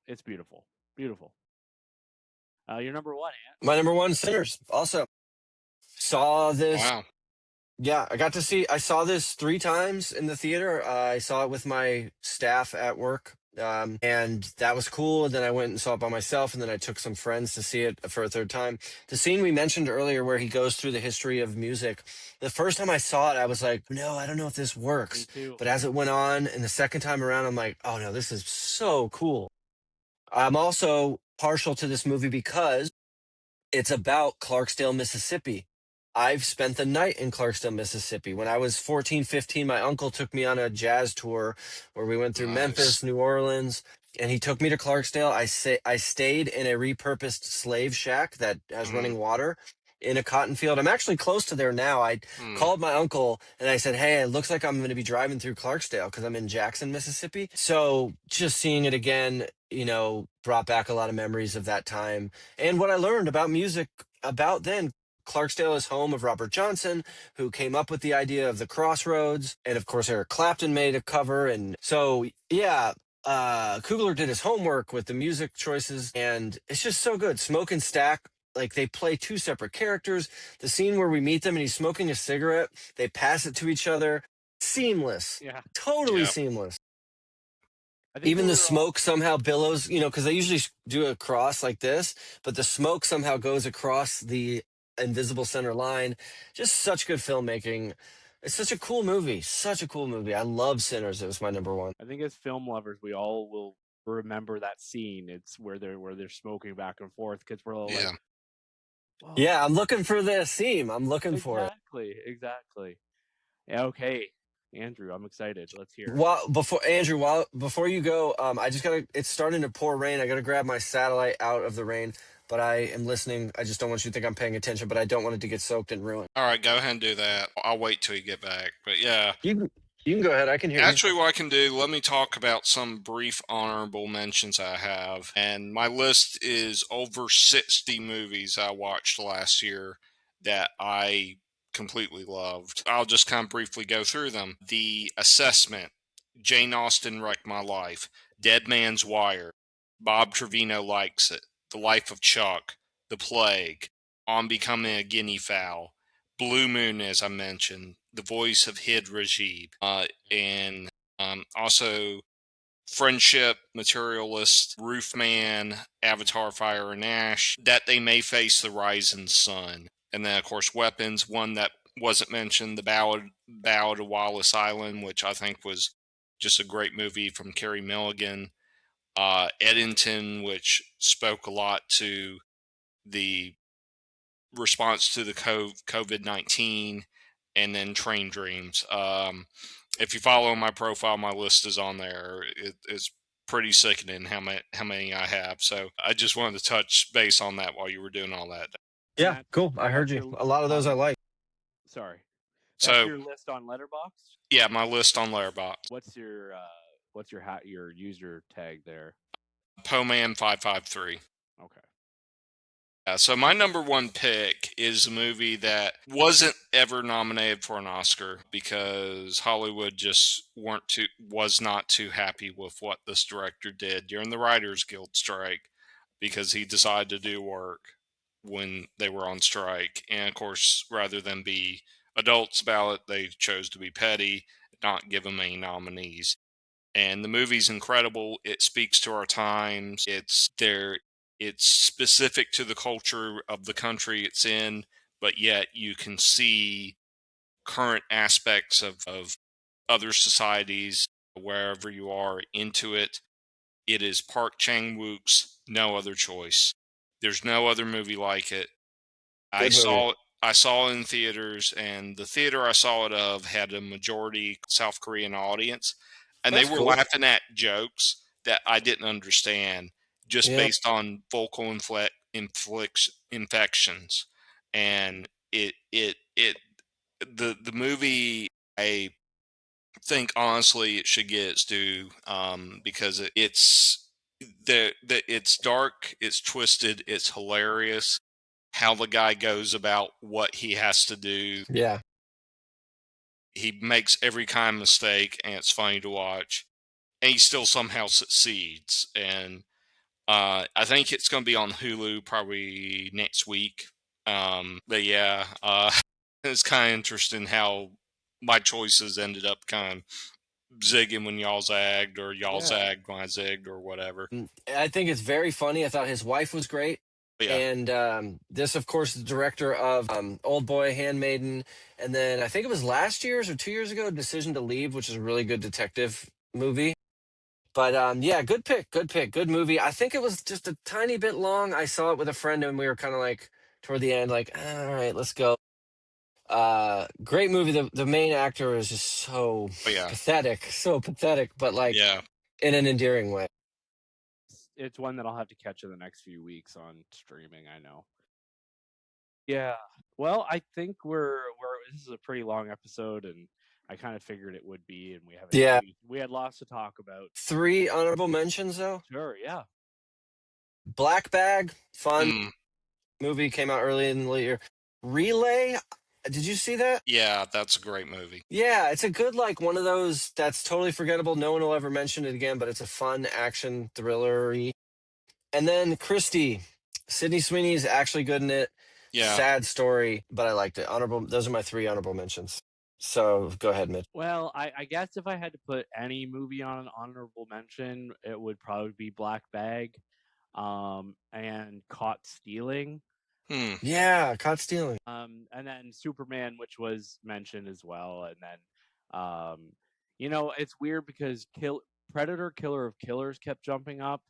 it's beautiful, beautiful. Your number one, Ant. My number one, Sinners. Also saw this. Wow. Yeah, I saw this 3 times in the theater. I saw it with my staff at work. And that was cool. And then I went and saw it by myself. And then I took some friends to see it for a third time. The scene we mentioned earlier where he goes through the history of music, the first time I saw it, I was like, no, I don't know if this Me works. too. But as it went on and the second time around, I'm like, oh no, this is so cool. I'm also partial to this movie because it's about Clarksdale, Mississippi. I've spent the night in Clarksdale, Mississippi. When I was 14, 15, my uncle took me on a jazz tour where we went through Nice. Memphis, New Orleans, and he took me to Clarksdale. I stayed in a repurposed slave shack that has Mm, running water in a cotton field. I'm actually close to there now. I mm, called my uncle and I said, "Hey, it looks like I'm going to be driving through Clarksdale because I'm in Jackson, Mississippi." So just seeing it again, brought back a lot of memories of that time and what I learned about music about then. Clarksdale is home of Robert Johnson, who came up with the idea of the Crossroads. And of course, Eric Clapton made a cover. And so, yeah, Kugler did his homework with the music choices. And it's just so good. Smoke and Stack, like they play two separate characters. The scene where we meet them and he's smoking a cigarette, they pass it to each other. Seamless, Yeah, totally yeah. seamless. I think they Even the were all. smoke somehow billows, because they usually do a cross like this, but the smoke somehow goes across the invisible center line. Just such good filmmaking. It's such a cool movie. Such a cool movie. I love Sinners. It was my number one. I think as film lovers, we all will remember that scene. It's where they're smoking back and forth because we're all like, Yeah. "Whoa!" Yeah, I'm looking for the seam. I'm looking for it. Exactly, exactly. Yeah, okay, Andrew, I'm excited. Let's hear it. While before you go, I just gotta. It's starting to pour rain. I gotta grab my satellite out of the rain, but I am listening. I just don't want you to think I'm paying attention, but I don't want it to get soaked and ruined. All right, go ahead and do that. I'll wait till you get back. But yeah, You can, you can go ahead. I can hear you. actually, what I can do, let me talk about some brief honorable mentions I have. And my list is over 60 movies I watched last year that I completely loved. I'll just kind of briefly go through them. The Assessment, Jane Austen Wrecked My Life, Dead Man's Wire, Bob Trevino Likes It, The Life of Chuck, The Plague, On Becoming a Guinea Fowl, Blue Moon, as I mentioned, The Voice of Hid Rajib, and also Friendship, Materialist, Roofman, Avatar, Fire and Ash, That They May Face the Rising Sun. And then, of course, Weapons, one that wasn't mentioned, The Ballad of Wallace Island, which I think was just a great movie from Carey Milligan. Eddington, which spoke a lot to the response to the COVID-19, and then Train Dreams. If you follow my profile, my list is on there. It's pretty sickening how many I have. So I just wanted to touch base on that while you were doing all that. And Yeah, that's cool. I heard that's you. your A lot of those I on. like. Sorry, that's So your list on Letterboxd. yeah, my list on Letterboxd. What's your user tag there? Poman553. Okay. Yeah, so my number one pick is a movie that wasn't ever nominated for an Oscar because Hollywood just was not too happy with what this director did during the Writers Guild strike because he decided to do work when they were on strike. And of course, rather than be adults about it, they chose to be petty, not give him any nominees. And the movie's incredible. It speaks to our times. It's specific to the culture of the country it's in, but yet you can see current aspects of other societies wherever you are into it. It is Park Chang Wook's No Other Choice. There's no other movie like it. I Good movie. saw I saw it in theaters, and the theater I saw it of had a majority South Korean audience, and they That's were cool. laughing at jokes that I didn't understand just Yeah. based on vocal infections, and the movie, I think honestly it should get its due, because it's dark, it's twisted, it's hilarious how the guy goes about what he has to do. Yeah. He makes every kind of mistake, and it's funny to watch. And he still somehow succeeds. And I think it's going to be on Hulu probably next week. But yeah, it's kind of interesting how my choices ended up kind of zigging when y'all zagged, or y'all Yeah. zagged when I zigged, or whatever. I think it's very funny. I thought his wife was great. But yeah, And this, of course, the director of Old Boy, Handmaiden, and then I think it was last year's or 2 years ago, Decision to Leave, which is a really good detective movie. But yeah, good pick, good movie. I think it was just a tiny bit long. I saw it with a friend, and we were kind of like toward the end, like, all right, let's go. Great movie. The main actor is just Oh yeah, so pathetic, but like yeah. in an endearing way. It's one that I'll have to catch in the next few weeks on streaming. I know. Yeah. Well, I think we're this is a pretty long episode, and I kind of figured it would be, and Yeah, we had lots to talk about. 3 honorable mentions though. Sure, yeah. Black Bag, fun Mm, movie, came out early in the year. Relay, did you see that? yeah, that's a great movie. Yeah, it's a good, like, one of those that's totally forgettable. No one will ever mention it again, but it's a fun action thriller. And then Christie, Sydney Sweeney's actually good in it. Yeah. Sad story, but I liked it. Honorable. Those are my 3 honorable mentions. So go ahead, Mitch. Well, I guess if I had to put any movie on an honorable mention, it would probably be Black Bag, and Caught Stealing, Hmm. Yeah, caught stealing. and then Superman, which was mentioned as well, and then, you know, it's weird because Predator, Killer of Killers kept jumping up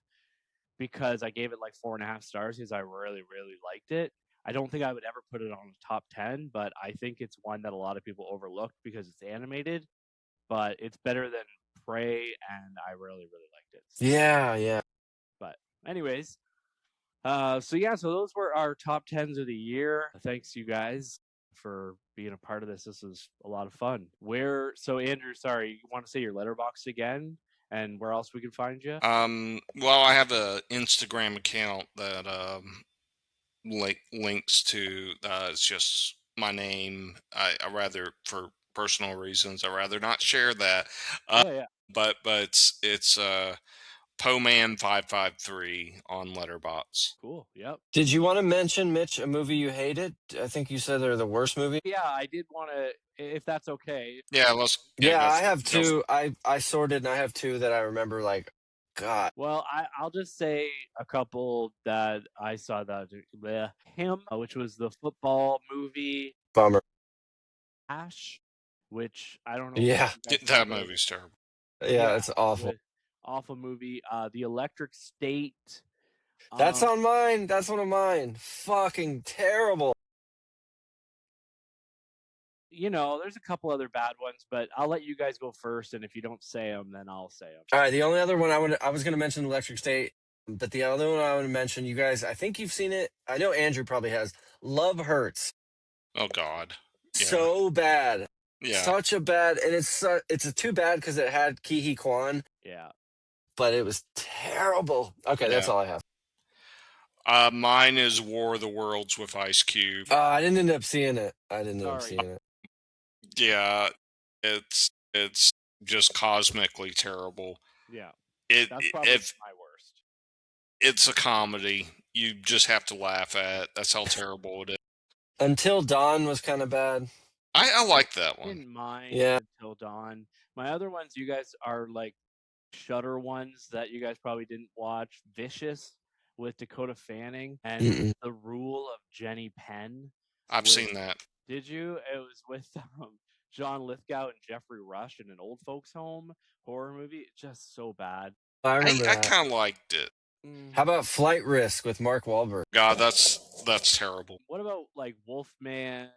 because I gave it like 4.5 stars because I really, really liked it. I don't think I would ever put it on the top 10, but I think it's one that a lot of people overlooked because it's animated, but it's better than Prey, and I really, really liked it. So, Yeah, yeah. but anyways, so yeah, so those were our top tens of the year. Thanks you guys for being a part of this. This was a lot of fun. So Andrew, sorry, you want to say your letterbox again, and where else we can find you? Well, I have a Instagram account that links to. It's just my name. I rather, for personal reasons, I rather not share that. Uh, Yeah, yeah, but it's Poman553 on Letterbox. cool. Yep. Did you want to mention, Mitch, a movie you hated? I think you said they're the worst movie. Yeah, I did want to, if that's okay. Yeah, Yeah, I have go for two. I sorted, and I have two that I remember. Like, God, Well, I'll just say a couple that I saw that him, which was the football movie bummer. Ash, which I don't know if Yeah, you guys saw, that but movie's terrible. yeah, yeah, it's awful. with awful movie. The Electric State. That's Um, on mine. That's one of mine. Fucking terrible. you know, there's a couple other bad ones, but I'll let you guys go first, and if you don't say them, then I'll say them. All right, the only other one I was going to mention Electric State, but the other one I want to mention, you guys, I think you've seen it. I know Andrew probably has. Love Hurts. Oh God. Yeah. So bad. Yeah. Such a bad, and it's a too bad because it had Kihi Kwan, Yeah. but it was terrible. Okay, that's Yeah. all I have. Mine is War of the Worlds with Ice Cube. I didn't end up seeing it. I didn't end up Sorry. seeing it. Yeah, it's just cosmically terrible. Yeah. It That's probably if my worst. it's a comedy, you just have to laugh at. That's how terrible it is. Until Dawn was kind of bad. I like that one. Didn't mind Yeah. Until Dawn. My other ones, you guys are like Shutter ones that you guys probably didn't watch. Vicious with Dakota Fanning and Mm-mm. The Rule of Jenny Penn. I've With, seen that. did you? It was with John Lithgow and Jeffrey Rush in an old folks home horror movie. Just so bad. I I remember I that. kind of liked it. How about Flight Risk with Mark Wahlberg? God, that's terrible. What about like Wolfman?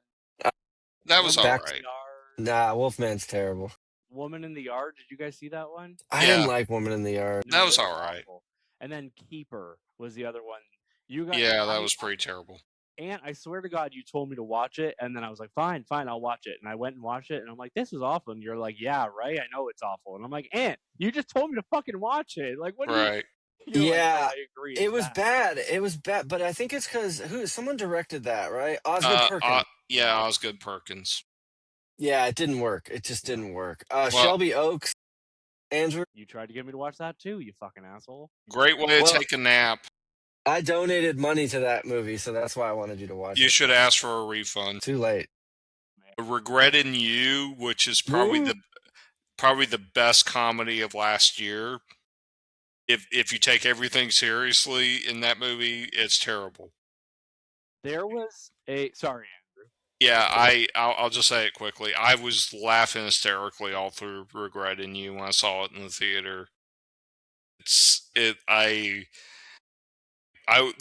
That was all Woman in Back. the right. Yard. Nah, Wolfman's terrible. Woman in the Yard. Did you guys see that one? I didn't Yeah, like Woman in the Yard. that No, was it was all right. awful. And then Keeper was the other one. You guys, Yeah, that was pretty terrible. and I swear to God, you told me to watch it, and then I was like, fine, I'll watch it. And I went and watched it, and I'm like, this is awful. And you're like, yeah, right, I know it's awful. And I'm like, Aunt, you just told me to fucking watch it. Like, what do you? Right. You're like, no, Yeah, I agree. it It's was bad. bad. It was bad, but I think it's because someone directed that, right? Osgood Perkins. Yeah, Osgood Perkins. Yeah, it didn't work. It just Yeah. didn't work. Well, Shelby Oaks, Andrew. You tried to get me to watch that too, you fucking asshole. great way to Well, take a nap. I donated money to that movie, so that's why I wanted you to watch You it. should ask for a refund. Too late. Regretting You, which is Ooh. probably the best comedy of last year. If you take everything seriously in that movie, it's terrible. There was sorry, Andrew. Yeah, I'll just say it quickly. I was laughing hysterically all through Regretting You when I saw it in the theater. I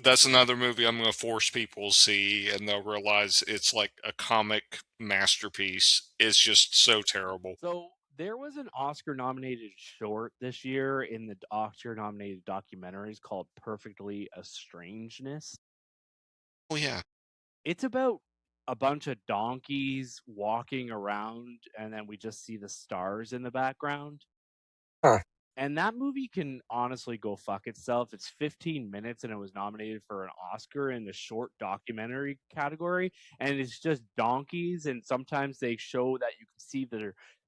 that's another movie I'm going to force people to see, and they'll realize it's like a comic masterpiece. It's just so terrible. So there was an Oscar-nominated short this year in the Oscar-nominated documentaries called "Perfectly Estrangedness." Oh yeah, It's about a bunch of donkeys walking around, and then we just see the stars in the background. Huh. And that movie can honestly go fuck itself. It's 15 minutes and it was nominated for an Oscar in the short documentary category. And it's just donkeys. And sometimes they show that you can see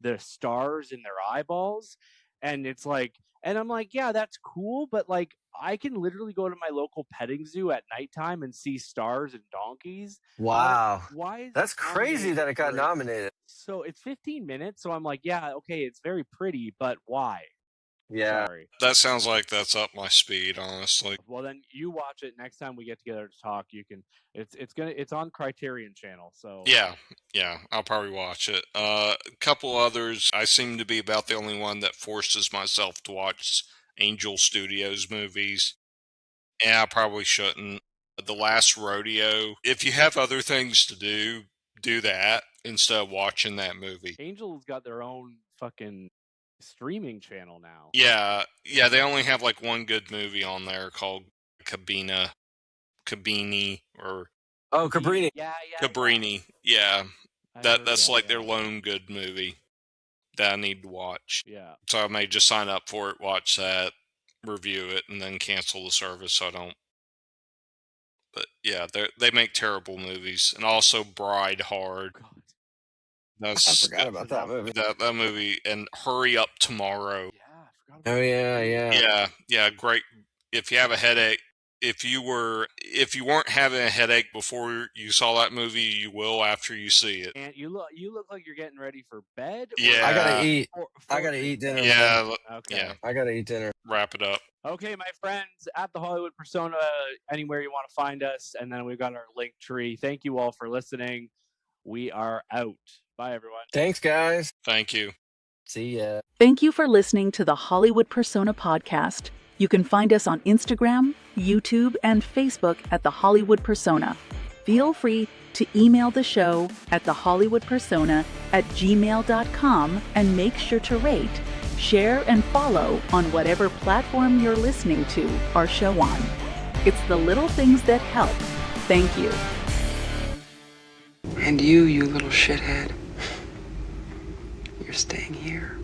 the stars in their eyeballs. And it's like, and I'm like, yeah, that's cool. But like, I can literally go to my local petting zoo at nighttime and see stars and donkeys. Wow. Why is it That's crazy nominated that it got for a, nominated. so it's 15 minutes. So I'm like, yeah, okay, it's very pretty, but why? Yeah. Sorry. that sounds like that's up my speed, honestly. Well, then you watch it next time we get together to talk. You can. It's on Criterion Channel. So Yeah, yeah, I'll probably watch it. A couple others. I seem to be about the only one that forces myself to watch Angel Studios movies. Yeah, I probably shouldn't. The Last Rodeo. If you have other things to do that instead of watching that movie. Angel's got their own fucking streaming channel now. Yeah, yeah, they only have like one good movie on there called Cabini, or Oh, Cabrini. Yeah, yeah, Cabrini. Yeah, yeah. I heard that's that. like their Yeah, lone good movie that I need to watch. yeah. So I may just sign up for it, watch that, review it, and then cancel the service so I don't. But yeah, they make terrible movies, and also Bride Hard. God. I That's forgot about that movie. that movie, and Hurry Up Tomorrow. Yeah, I forgot Oh about yeah, yeah. Yeah, yeah, great. If you have a headache, if you weren't having a headache before you saw that movie, you will after you see it. And you look like you're getting ready for bed. Yeah. I gotta eat. I For gotta eat dinner, man. Yeah, Okay. yeah. I gotta eat dinner. Wrap it up. Okay, my friends, at the Hollywood Persona, anywhere you want to find us, and then we've got our link tree. Thank you all for listening. We are out. Bye, everyone. Thanks, guys. Thank you. See ya. Thank you for listening to the Hollywood Persona podcast. You can find us on Instagram, YouTube, and Facebook at The Hollywood Persona. Feel free to email the show at thehollywoodpersona@gmail.com and make sure to rate, share, and follow on whatever platform you're listening to our show on. It's the little things that help. Thank you. And you little shithead, you're staying here.